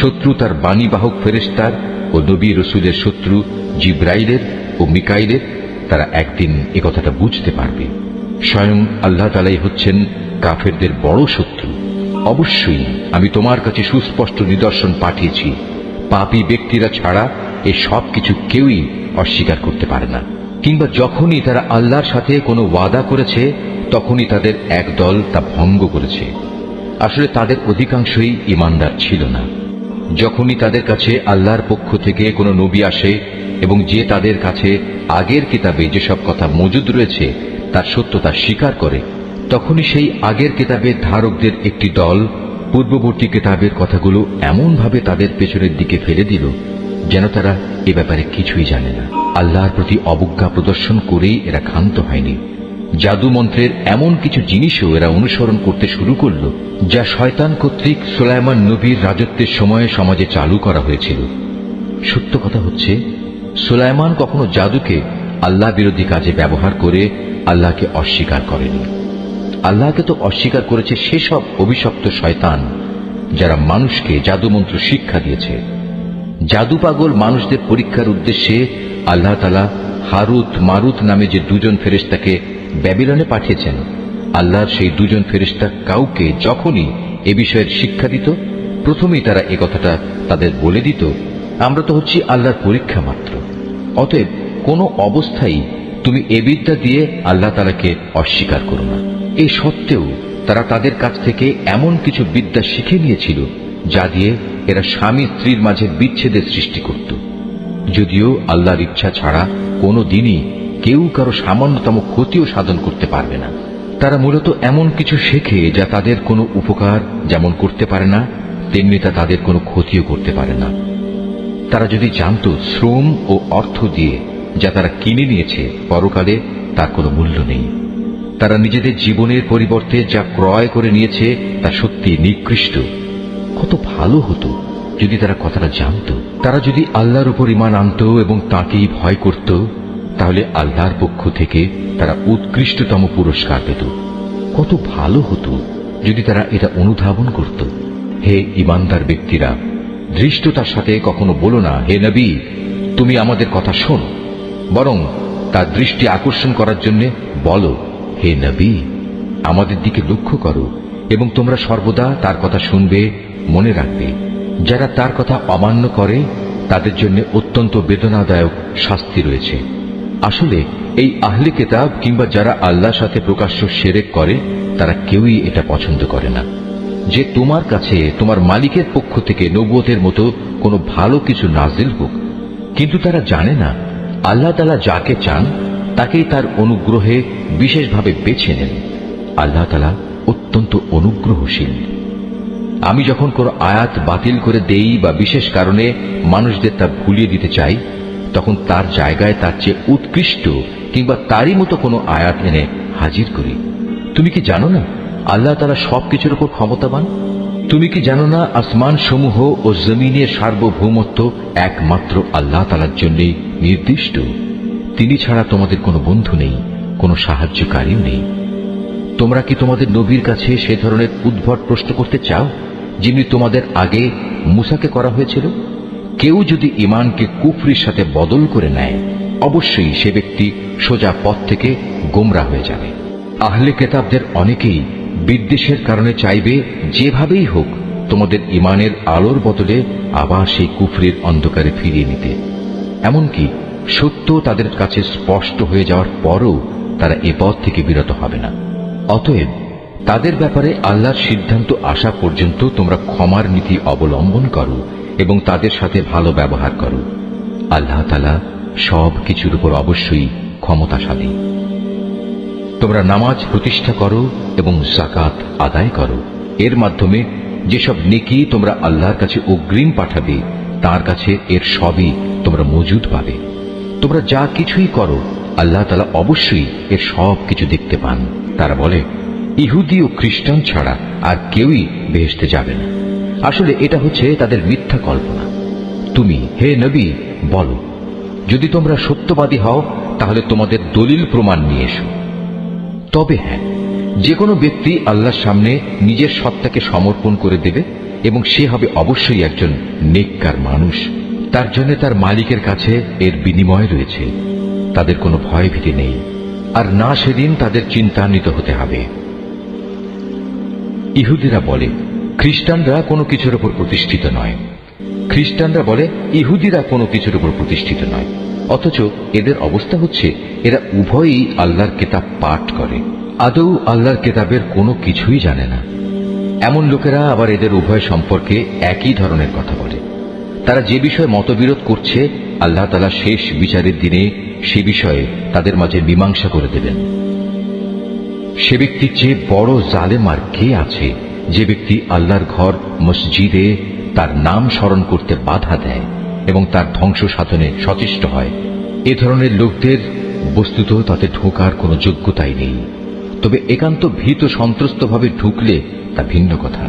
শত্রু তার বাণীবাহক ফেরেশতার ও নবী রসুলের শত্রু জিব্রাইলের ও মিকাইলের, তারা একদিন এ কথাটা বুঝতে পারবে। স্বয়ং আল্লাহ তাআলাই হচ্ছেন কাফেরদের বড় শত্রু। অবশ্যই আমি তোমার কাছে সুস্পষ্ট নিদর্শন পাঠিয়েছি, পাপী ব্যক্তিরা ছাড়া এ সব কিছু কেউই অস্বীকার করতে পারে না। কিংবা যখনই তারা আল্লাহর সাথে কোনো ওয়াদা করেছে, তখনই তাদের এক দল তা ভঙ্গ করেছে। আসলে তাদের অধিকাংশই ঈমানদার ছিল না। যখনই তাদের কাছে আল্লাহর পক্ষ থেকে কোনো নবী আসে এবং যে তাদের কাছে আগের কিতাবে যেসব কথা মজুদ রয়েছে তার সত্যতা স্বীকার করে, তখনই সেই আগের কিতাবের ধারকদের একটি দল পূর্ববর্তী কিতাবের কথাগুলো এমনভাবে তাদের পেছনের দিকে ফেলে দিল যেন তারা এ ব্যাপারে কিছুই জানে না। আল্লাহর প্রতি অবজ্ঞা প্রদর্শন করেই এরা ক্ষান্ত হয়নি। জাদু মন্ত্রের এমন কিছু জিনিসও এরা অনুসরণ করতে শুরু করল যা শয়তান কর্তৃক সুলাইমান নবীর রাজত্বের সময়ে সমাজে চালু করা হয়েছিল। সত্য কথা হচ্ছে, সুলাইমান কখনো জাদুকে আল্লাহ বিরোধী কাজে ব্যবহার করে আল্লাহকে অস্বীকার করেনি। আল্লাহকে তো অস্বীকার করেছে সেসব অভিশপ্ত শয়তান যারা মানুষকে জাদুমন্ত্র শিক্ষা দিয়েছে। জাদু পাগল মানুষদের পরীক্ষার উদ্দেশ্যে আল্লাহ তাআলা হারুত মারুত নামে যে দুজন ফেরেশতাকে ব্যাবিলনে পাঠিয়েছেন, আল্লাহর সেই দুজন ফেরেশতা কাউকে যখনই এ বিষয়ের শিক্ষা দিত, প্রথমেই তারা এ কথাটা তাদের বলে দিত, আমরা তো হচ্ছি আল্লাহর পরীক্ষা মাত্র। অতএব কোনো অবস্থায় তুমি এ বিদ্যা দিয়ে আল্লাহ তাআলাকে অস্বীকার করো না। এই সত্ত্বেও তারা তাদের কাছ থেকে এমন কিছু বিদ্যা শিখে নিয়েছিল যা দিয়ে এরা স্বামী স্ত্রীর মাঝে বিচ্ছেদের সৃষ্টি করত। যদিও আল্লাহর ইচ্ছা ছাড়া কোনো দিনই কেউ কারো সামান্যতম ক্ষতিও সাধন করতে পারবে না। তারা মূলত এমন কিছু শেখে যা তাদের কোনো উপকার যেমন করতে পারে না, তেমনি তা তাদের কোনো ক্ষতিও করতে পারে না। তারা যদি জানত শ্রম ও অর্থ দিয়ে যা তারা কিনে নিয়েছে পরকালে তার কোনো মূল্য নেই, তারা নিজেদের জীবনের পরিবর্তে যা ক্রয় করে নিয়েছে তা সত্যি নিকৃষ্ট। কত ভালো হতো যদি তারা কথাটা জানত। তারা যদি আল্লাহর উপর ঈমান আনত এবং তাঁকেই ভয় করত, তাহলে আল্লাহর পক্ষ থেকে তারা উৎকৃষ্টতম পুরস্কার পেত। কত ভালো হতো যদি তারা এটা অনুধাবন করত। হে ঈমানদার ব্যক্তিরা, ধৃষ্টতার সাথে কখনো বলো না, হে নবী তুমি আমাদের কথা শোনো, বরং তার দৃষ্টি আকর্ষণ করার জন্য বলো, হে নবী আমাদের দিকে লক্ষ্য করো এবং তোমরা সর্বদা তার কথা শুনবে, মনে রাখবে। যারা তার কথা অমান্য করে তাদের জন্য অত্যন্ত বেদনাদায়ক শাস্তি রয়েছে। আসলে এই আহলে কিতাব কিংবা যারা আল্লাহর সাথে প্রকাশ্য শিরক করে তারা কেউই এটা পছন্দ করে না যে তোমার কাছে তোমার মালিকের পক্ষ থেকে নবুয়তের মতো কোনো ভালো কিছু নাজিল হোক, কিন্তু তারা জানে না আল্লাহ তাআলা যাকে চান তাকেই তার অনুগ্রহে বিশেষভাবে বেছে নেন। আল্লাহ তাআলা অত্যন্ত অনুগ্রহশীল। আমি যখন কোনো আয়াত বাতিল করে দেই বা বিশেষ কারণে মানুষদের তা ভুলিয়ে দিতে চাই, তখন তার জায়গায় তার চেয়ে উৎকৃষ্ট কিংবা তারই মতো কোনো আয়াত এনে হাজির করি। তুমি কি জানো না আল্লাহ তাআলা সবকিছুর উপর ক্ষমতাবান? তুমি কি জানো না আসমান সমূহ ও জমিনের সার্বভৌমত্ব একমাত্র আল্লাহ তাআলার জন্যই নির্দিষ্ট? তিনি ছাড়া তোমাদের কোনো বন্ধু নেই, কোনো সাহায্যকারীও নেই। তোমরা কি তোমাদের নবীর কাছে সে ধরনের উদ্ভট প্রশ্ন করতে চাও যিনি তোমাদের আগে মুসাকে করা হয়েছিল? কেউ যদি ঈমানকে কুফরির সাথে বদল করে নেয়, অবশ্যই সে ব্যক্তি সোজা পথ থেকে গোমরা হয়ে যাবে। আহলে কিতাবদের অনেকেই বিদ্বেষের কারণে চাইবে যেভাবেই হোক তোমাদের ঈমানের আলোর বদলে আবার সেই কুফরির অন্ধকারে ফিরিয়ে নিতে। এমনকি সত্য তাদের কাছে স্পষ্ট হয়ে যাওয়ার পরও তারা এ পথ থেকে বিরত হবে না। অতএব তাদের ব্যাপারে আল্লাহর সিদ্ধান্ত আসা পর্যন্ত তোমরা ক্ষমার নীতি অবলম্বন করো এবং তাদের সাথে ভালো ব্যবহার করো। আল্লাহ তাআলা সব কিছুর উপর অবশ্যই ক্ষমতাশালী। তোমরা নামাজ প্রতিষ্ঠা করো এবং যাকাত আদায় করো। এর মাধ্যমে যেসব নেকি তোমরা আল্লাহর কাছে অগ্রিম পাঠাবে তার কাছে এর সবই তোমরা মজুদ পাবে। তোমরা যা কিছুই করো আল্লাহ তাআলা অবশ্যই এর সব কিছু দেখতে পান। তারা বলে ইহুদি ও খ্রিস্টান ছাড়া আর কেউই বেহেশতে যাবে না। আসলে এটা হচ্ছে তাদের মিথ্যা কল্পনা। তুমি হে নবী বলো, যদি তোমরা সত্যবাদী হও তাহলে তোমাদের দলিল প্রমাণ নিয়ে এসো। তবে হ্যাঁ, যে কোনো ব্যক্তি আল্লাহর সামনে নিজের সত্তাকে সমর্পণ করে দেবে এবং সে হবে অবশ্যই একজন নেককার মানুষ। তার জন্য তার মালিকের কাছে এর বিনিময় রয়েছে। তাদের কোনো ভয় ভীতি নেই, আর না সেদিন তাদের চিন্তান্বিত হতে হবে। ইহুদিরা বলে খ্রিস্টানরা কোনো কিছুর উপর প্রতিষ্ঠিত নয়, খ্রিস্টানরা বলে ইহুদিরা কোনো কিছুর উপর প্রতিষ্ঠিত নয়। অথচ এদের অবস্থা হচ্ছে এরা উভয়ই আল্লাহর কিতাব পাঠ করে, আদৌ আল্লাহর কিতাবের কোনো কিছুই জানে না। এমন লোকেরা আবার এদের উভয় সম্পর্কে একই ধরনের কথা বলে। তারা যে বিষয়ে মতবিরোধ করছে আল্লাহ তাআলা শেষ বিচারের দিনে সে বিষয়ে তাদের মাঝে মীমাংসা করে দেবেন। সে ব্যক্তির চেয়ে বড় জালেম আর কে আছে যে ব্যক্তি আল্লাহর ঘর মসজিদে তার নাম স্মরণ করতে বাধা দেয় এবং তার ধ্বংস সাধনে সচেষ্ট হয়। এ ধরনের লোকদের বস্তুত তাতে ঢোকার কোনো যোগ্যতাই নেই। তবে একান্ত ভীত সন্ত্রস্তভাবে ঢুকলে তা ভিন্ন কথা।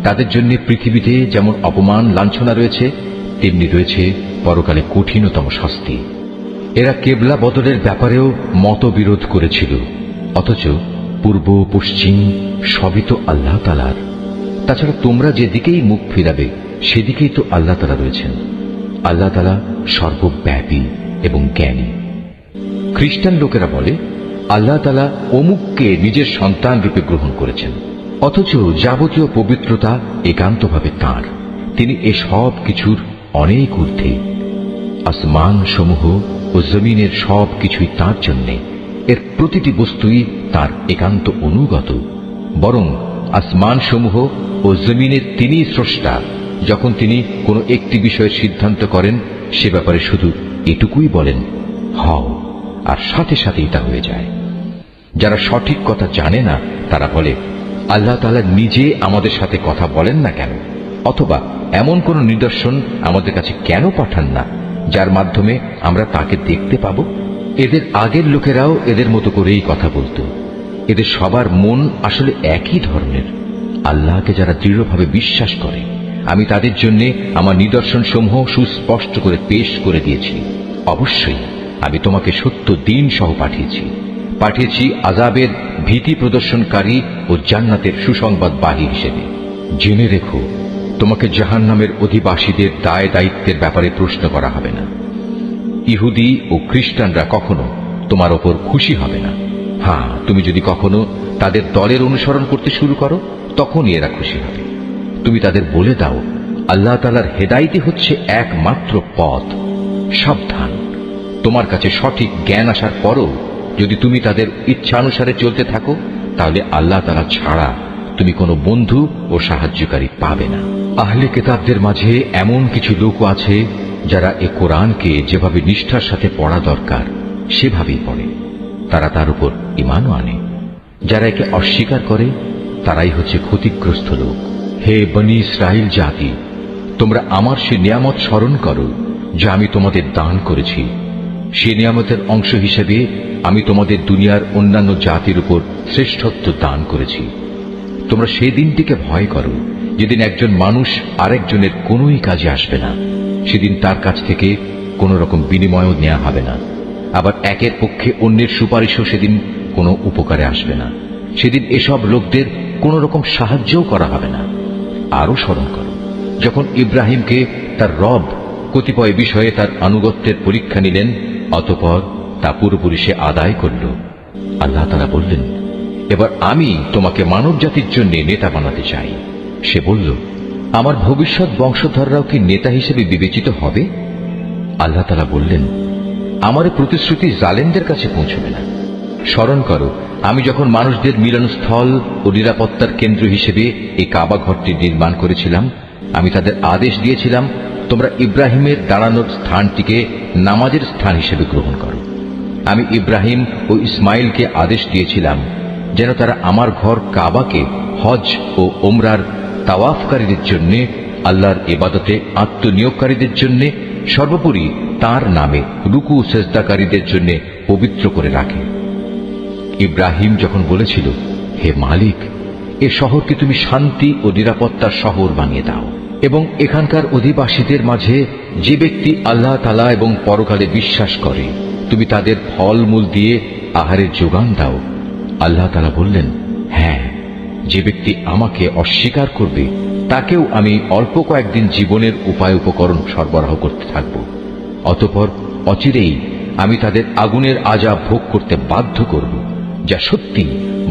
তাদের জন্য পৃথিবীতে যেমন অপমান লাঞ্ছনা রয়েছে, তেমনি রয়েছে পরকালে কঠিনতম শাস্তি। এরা কেবলা বদলের ব্যাপারেও মতবিরোধ করেছিল, অথচ পূর্ব পশ্চিম সবই তো আল্লাহ তাআলার। তাছাড়া তোমরা যেদিকেই মুখ ফিরাবে সেদিকেই তো আল্লাহ তাআলা রয়েছেন। আল্লাহ তাআলা সর্বব্যাপী এবং জ্ঞানী। খ্রিস্টান লোকেরা বলে আল্লাহ তাআলা অমুককে নিজের সন্তান রূপে গ্রহণ করেছেন, অথচ যাবতীয় পবিত্রতা একান্তভাবে তাঁর। তিনি এ সব কিছুর অনেক ঊর্ধ্বে। আসমান সমূহ ও জমিনের সব কিছুই তাঁর জন্যে। এর প্রতিটি বস্তুই তাঁর একান্ত অনুগত। বরং আসমান সমূহ ও জমিনের তিনিই স্রষ্টা। যখন তিনি কোনো একটি বিষয়ের সিদ্ধান্ত করেন সে ব্যাপারে শুধু এটুকুই বলেন হও, আর সাথে সাথেই তা হয়ে যায়। যারা সঠিক কথা জানে না তারা বলে আল্লাহ তাআলা নিজে আমাদের সাথে কথা বলেন না কেন, অথবা এমন কোন নিদর্শন আমাদের কাছে কেন পাঠান না যার মাধ্যমে আমরা তাকে দেখতে পাব। এদের আগের লোকেরাও এদের মতো করেই কথা বলতো। এদের সবার মন আসলে একই ধরনের। আল্লাহকে যারা দৃঢ়ভাবে বিশ্বাস করে আমি তাদের জন্য আমার নিদর্শন সমূহ সুস্পষ্ট করে পেশ করে দিয়েছি। অবশ্যই আমি তোমাকে সত্য দিন সহ পাঠিয়েছি আযাবের ভীতি প্রদর্শনকারী ও জান্নাতের সুসংবাদবাহী হিসেবে। জেনে রেখো, তোমাকে জাহান্নামের অধিবাসীদের দায় দায়িত্বের ব্যাপারে প্রশ্ন করা হবে না। ইহুদি ও খ্রিস্টানরা কখনো তোমার ওপর খুশি হবে না। হ্যাঁ, তুমি যদি কখনো তাদের দলের অনুসরণ করতে শুরু করো তখনই এরা খুশি হবে। তুমি তাদের বলে দাও আল্লাহ তাআলার হেদায়েতই হচ্ছে একমাত্র পথ। সাবধান, তোমার কাছে সঠিক জ্ঞান আসার পরও যদি তুমি তাদের ইচ্ছানুসারে চলতে থাকো, তাহলে আল্লাহ তাআলা ছাড়া তুমি কোনো বন্ধু ও সাহায্যকারী পাবে না। আহলে কিতাবদের মাঝে এমন কিছু লোক আছে যারা এ কোরআনকে যেভাবে নিষ্ঠার সাথে পড়া দরকার সেভাবেই পড়ে, তারা তার উপর ঈমানও আনে। যারা একে অস্বীকার করে তারাই হচ্ছে ক্ষতিগ্রস্ত লোক। হে বনী ইসরাইল জাতি, তোমরা আমার সে নিয়ামত স্মরণ করো যা আমি তোমাদের দান করেছি। সে নিয়ামতের অংশ হিসেবে আমি তোমাদের দুনিয়ার অন্যান্য জাতির উপর শ্রেষ্ঠত্ব দান করেছি। তোমরা সেই দিনটিকে ভয় করো যেদিন একজন মানুষ আরেকজনের কোনোই কাজে আসবে না। সেদিন তার কাছ থেকে কোন রকম বিনিময়ও নেওয়া হবে না। আবার একের পক্ষে অন্যের সুপারিশও সেদিন কোনো উপকারে আসবে না। সেদিন এসব লোকদের কোন রকম সাহায্যও করা হবে না। আরো স্মরণ করো যখন ইব্রাহিমকে তার রব কতিপয় বিষয়ে তার আনুগত্যের পরীক্ষা নিলেন, অতঃপর তা পুরোপুরি সে আদায় করল। আল্লাহ তাআলা বললেন, এবার আমি তোমাকে মানব জাতির জন্য নেতা বানাতে চাই। সে বলল, আমার ভবিষ্যৎ বংশধররাও কি নেতা হিসেবে বিবেচিত হবে? আল্লাহ তাআলা বললেন, আমার প্রতিশ্রুতি জালেমদের কাছে পৌঁছবে না। স্মরণ করো আমি যখন মানুষদের মিলনস্থল ও নিরাপত্তার কেন্দ্র হিসেবে এই কাবা ঘরটি নির্মাণ করেছিলাম, আমি তাদের আদেশ দিয়েছিলাম, তোমরা ইব্রাহিমের দাঁড়ানোর স্থানটিকে নামাজের স্থান হিসেবে গ্রহণ করো। আমি ইব্রাহিম ও ইসমাইলকে আদেশ দিয়েছিলাম যেন তারা আমার ঘর কাবাকে হজ ও ওমরার তাওয়াফকারীদের জন্য, আল্লাহর ইবাদতে আত্মনিয়োগকারীদের জন্য, সর্বোপরি তার নামে রুকু সেজদাকারীদের জন্য পবিত্র করে রাখে। ইব্রাহিম যখন বলেছিল, হে মালিক, এ শহরকে তুমি শান্তি ও নিরাপত্তার শহর বানিয়ে দাও এবং এখানকার অধিবাসীদের মাঝে যে ব্যক্তি আল্লাহ তাআলা এবং পরকালে বিশ্বাস করে তুমি তাদের ফলমূল দিয়ে আহারের যোগান দাও। আল্লাহ তাআলা বললেন, হ্যাঁ, যে ব্যক্তি আমাকে অস্বীকার করবে তাকেও আমি অল্প কয়েকদিন জীবনের উপায় উপকরণ সরবরাহ করতে থাকব। অতঃপর অচিরেই আমি তাদের আগুনের আযাব ভোগ করতে বাধ্য করব, যা সত্যি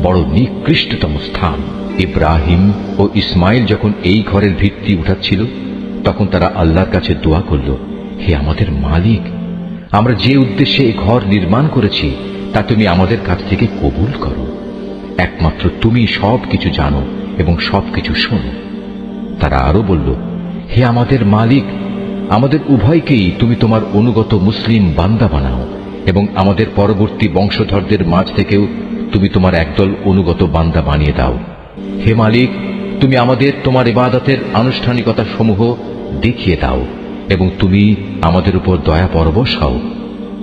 বড় নিকৃষ্টতম স্থান। ইব্রাহিম ও ইসমাইল যখন এই ঘরের ভিত্তি উঠাচ্ছিল, তখন তারা আল্লাহর কাছে দোয়া করল, হে আমাদের মালিক, আমরা যে উদ্দেশ্যে এই ঘর নির্মাণ করেছি তা তুমি আমাদের কাছ থেকে কবুল করো। একমাত্র তুমি সবকিছু জানো এবং সবকিছু শোনো। তারা আরো বলল, হে আমাদের মালিক, আমাদের উভয়কেই তুমি তোমার অনুগত মুসলিম বান্দা বানাও এবং আমাদের পরবর্তী বংশধরদের মাঝ থেকেও তুমি তোমার একদল অনুগত বান্দা বানিয়ে দাও। হে মালিক, তুমি আমাদের তোমার ইবাদতের আনুষ্ঠানিকতা সমূহ দেখিয়ে দাও এবং তুমি আমাদের উপর দয়া পরবশ হও,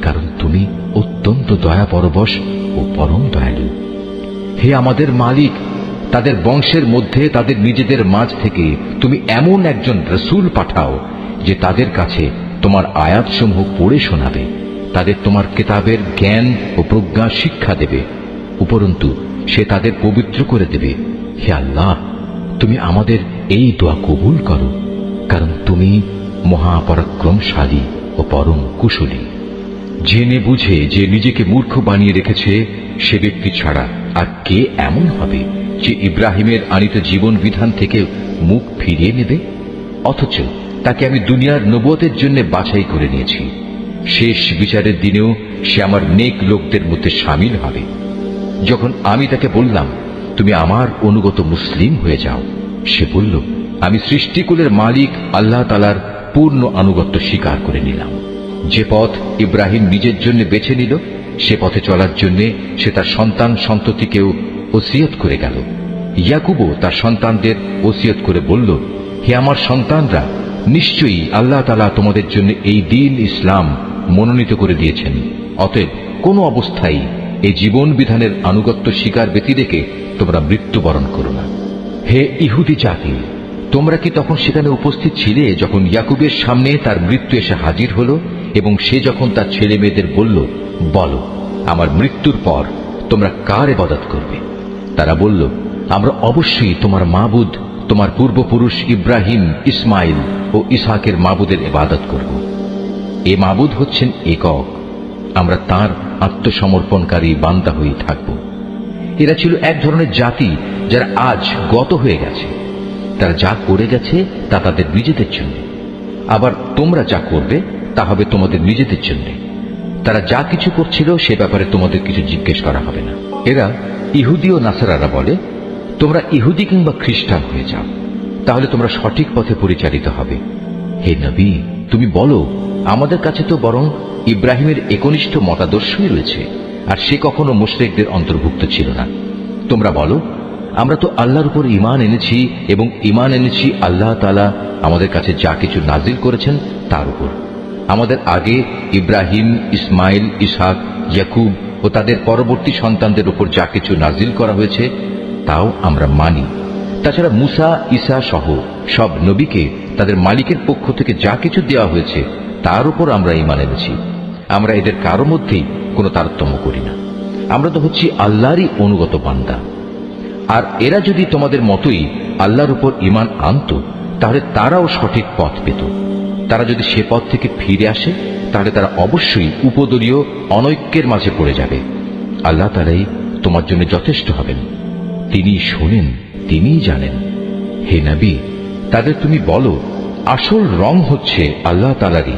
কারণ তুমি অত্যন্ত দয়া পরবশ ও পরম দয়ালু। হে আমাদের মালিক, তাদের বংশের মধ্যে তাদের নিজেদের মাঝ থেকে তুমি এমন একজন রাসূল পাঠাও যে তাদের কাছে তোমার আয়াতসমূহ পড়ে শোনাবে, তাদের তোমার কিতাবের জ্ঞান ও প্রজ্ঞা শিক্ষা দেবে, উপরন্তু সে তাদের পবিত্র করে দেবে। হে আল্লাহ, তুমি আমাদের এই দোয়া কবুল করো, কারণ তুমি মহাপরাক্রমশালী ও পরম কুশলী। জেনে বুঝে যে নিজেকে মূর্খ বানিয়ে রেখেছে সে ব্যক্তি ছাড়া আর কে এমন হবে যে ইব্রাহিমের আনিত জীবন বিধান থেকে মুখ ফিরিয়ে নেবে? অথচ তাকে আমি দুনিয়ার নবুয়তের জন্য বাছাই করে নিয়েছি। শেষ বিচারের দিনেও সে আমার নেক লোকদের মধ্যে শামিল হবে। যখন আমি তাকে বললাম, তুমি আমার অনুগত মুসলিম হয়ে যাও, সে বলল, আমি সৃষ্টিকুলের মালিক আল্লাহ তাআলার পূর্ণ আনুগত্য স্বীকার করে নিলাম। যে পথ ইব্রাহিম নিজের জন্য বেছে নিল, সে পথে চলার জন্য সে তার সন্তান সন্ততিকেও ওসিয়ত করে গেল। ইয়াকুবও তার সন্তানদের ওসিয়ত করে বলল, হে আমার সন্তানরা, নিশ্চয়ই আল্লাহ তাআলা তোমাদের জন্য এই দ্বীন ইসলাম মনোনীত করে দিয়েছেন। অতএব কোনো অবস্থায় এই জীবন বিধানের আনুগত্য স্বীকার ব্যতি রেখে তোমরা মৃত্যুবরণ করো না। হে ইহুদি জাতি, তোমরা কি তখন সেখানে উপস্থিত ছিলে যখন ইয়াকুবের সামনে তার মৃত্যু এসে হাজির হলো এবং সে যখন তার ছেলে মেয়েদের বলল, বলো আমার মৃত্যুর পর তোমরা কার ইবাদত করবে? তারা বলল, আমরা অবশ্যই তোমার মাবুদ, তোমার পূর্বপুরুষ ইব্রাহিম, ইসমাইল ও ইসহাকের মাবুদের ইবাদত করব। এ মাবুদ হচ্ছেন একক, আমরা তার আত্মসমর্পণকারী বান্দা হয়ে থাকব। এরা ছিল এক ধরনের জাতি যারা আজ গত হয়ে গেছে। তারা যা করে গেছে তা তাদের নিজেদের জন্য, আবার তোমরা যা করবে তা হবে তোমাদের নিজেদের জন্য। তারা যা কিছু করছিল সে ব্যাপারে তোমাদের কিছু জিজ্ঞেস করা হবে না। এরা ইহুদি ও নাসারারা বলে, তোমরা ইহুদি কিংবা খ্রিস্টান হয়ে যাও, তাহলে তোমরা সঠিক পথে পরিচালিত হবে। হে নবী, তুমি বলো, আমাদের কাছে তো বরং ইব্রাহিমের একনিষ্ঠ মতাদর্শই রয়েছে, আর সে কখনো মুশরিকদের অন্তর্ভুক্ত ছিল না। তোমরা বলো, আমরা তো আল্লাহর উপর ঈমান এনেছি এবং ঈমান এনেছি আল্লাহ তাআলা আমাদের কাছে যা কিছু নাজিল করেছেন তার উপর। আমাদের আগে ইব্রাহিম, ইসমাইল, ইসহাক, ইয়াকুব ও তাদের পরবর্তী সন্তানদের উপর যা কিছু নাজিল করা হয়েছে তাও আমরা মানি। তাছাড়া মুসা, ঈসা সহ সব নবীকে তাদের মালিকের পক্ষ থেকে যা কিছু দেওয়া হয়েছে তার উপর আমরা ঈমান এনেছি। আমরা এদের কারো মধ্যেই কোনো তারতম্য করি না। আমরা তো হচ্ছি আল্লাহরই অনুগত বান্দা। আর এরা যদি তোমাদের মতোই আল্লাহর উপর ঈমান আনত, তাহলে তারাও সঠিক পথ পেত। তারা যদি সে পথ থেকে ফিরে আসে, তাহলে তারা অবশ্যই উপদলীয় অনৈক্যের মাঝে পড়ে যাবে। আল্লাহ তাআলাই তোমার জন্য যথেষ্ট হবেন, তিনি শোনেন, তিনিই জানেন। হে নবী, তাদের তুমি বলো, আসল রং হচ্ছে আল্লাহ তাআলারই।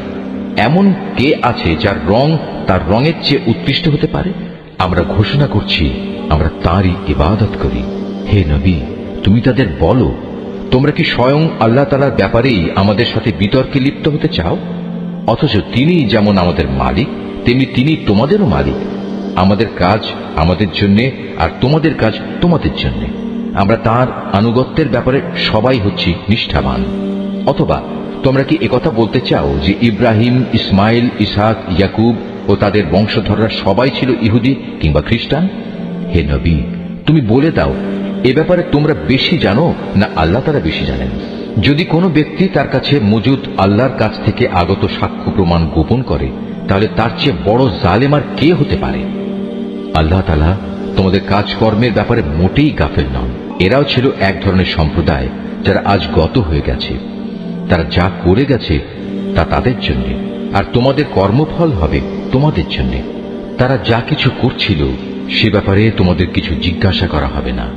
এমন কে আছে যার রং তার রঙের চেয়ে উৎকৃষ্ট হতে পারে? আমরা ঘোষণা করছি, আমরা তাঁরই ইবাদত করি। হে নবী, তুমি তাদের বলো, তোমরা কি স্বয়ং আল্লাহ তাআলার ব্যাপারেই আমাদের সাথে বিতর্কে লিপ্ত হতে চাও? অথচ তিনি যেমন আমাদের মালিক, তেমনি তিনি তোমাদেরও মালিক। আমাদের কাজ আমাদের জন্য, আর তোমাদের কাজ তোমাদের জন্য। আমরা তার আনুগত্যের ব্যাপারে সবাই হচ্ছি নিষ্ঠাবান। অথবা তোমরা কি একথা বলতে চাও যে ইব্রাহিম, ইসমাইল, ইসহাক, ইয়াকুব ও তাদের বংশধররা সবাই ছিল ইহুদি কিংবা খ্রিস্টান? হে নবী, তুমি বলে দাও, এ ব্যাপারে তোমরা বেশি জানো না আল্লাহ তাআলা বেশি জানেন? যদি কোনো ব্যক্তি তার কাছে মজুদ আল্লাহর কাছ থেকে আগত সাক্ষ্য প্রমাণ গোপন করে, তাহলে তার চেয়ে বড় জালেম আর কে হতে পারে? আল্লাহ তাআলা তোমাদের কাজকর্মের ব্যাপারে মোটেই গাফেল নন। এরাও ছিল এক ধরনের সম্প্রদায় যারা আজ গত হয়ে গেছে। তারা যা করে গেছে তা তাদের জন্য, আর তোমাদের কর্মফল হবে তোমাদের জন্য। তারা যা কিছু করছিল সে ব্যাপারে তোমাদের কিছু জিজ্ঞাসা করা হবে না।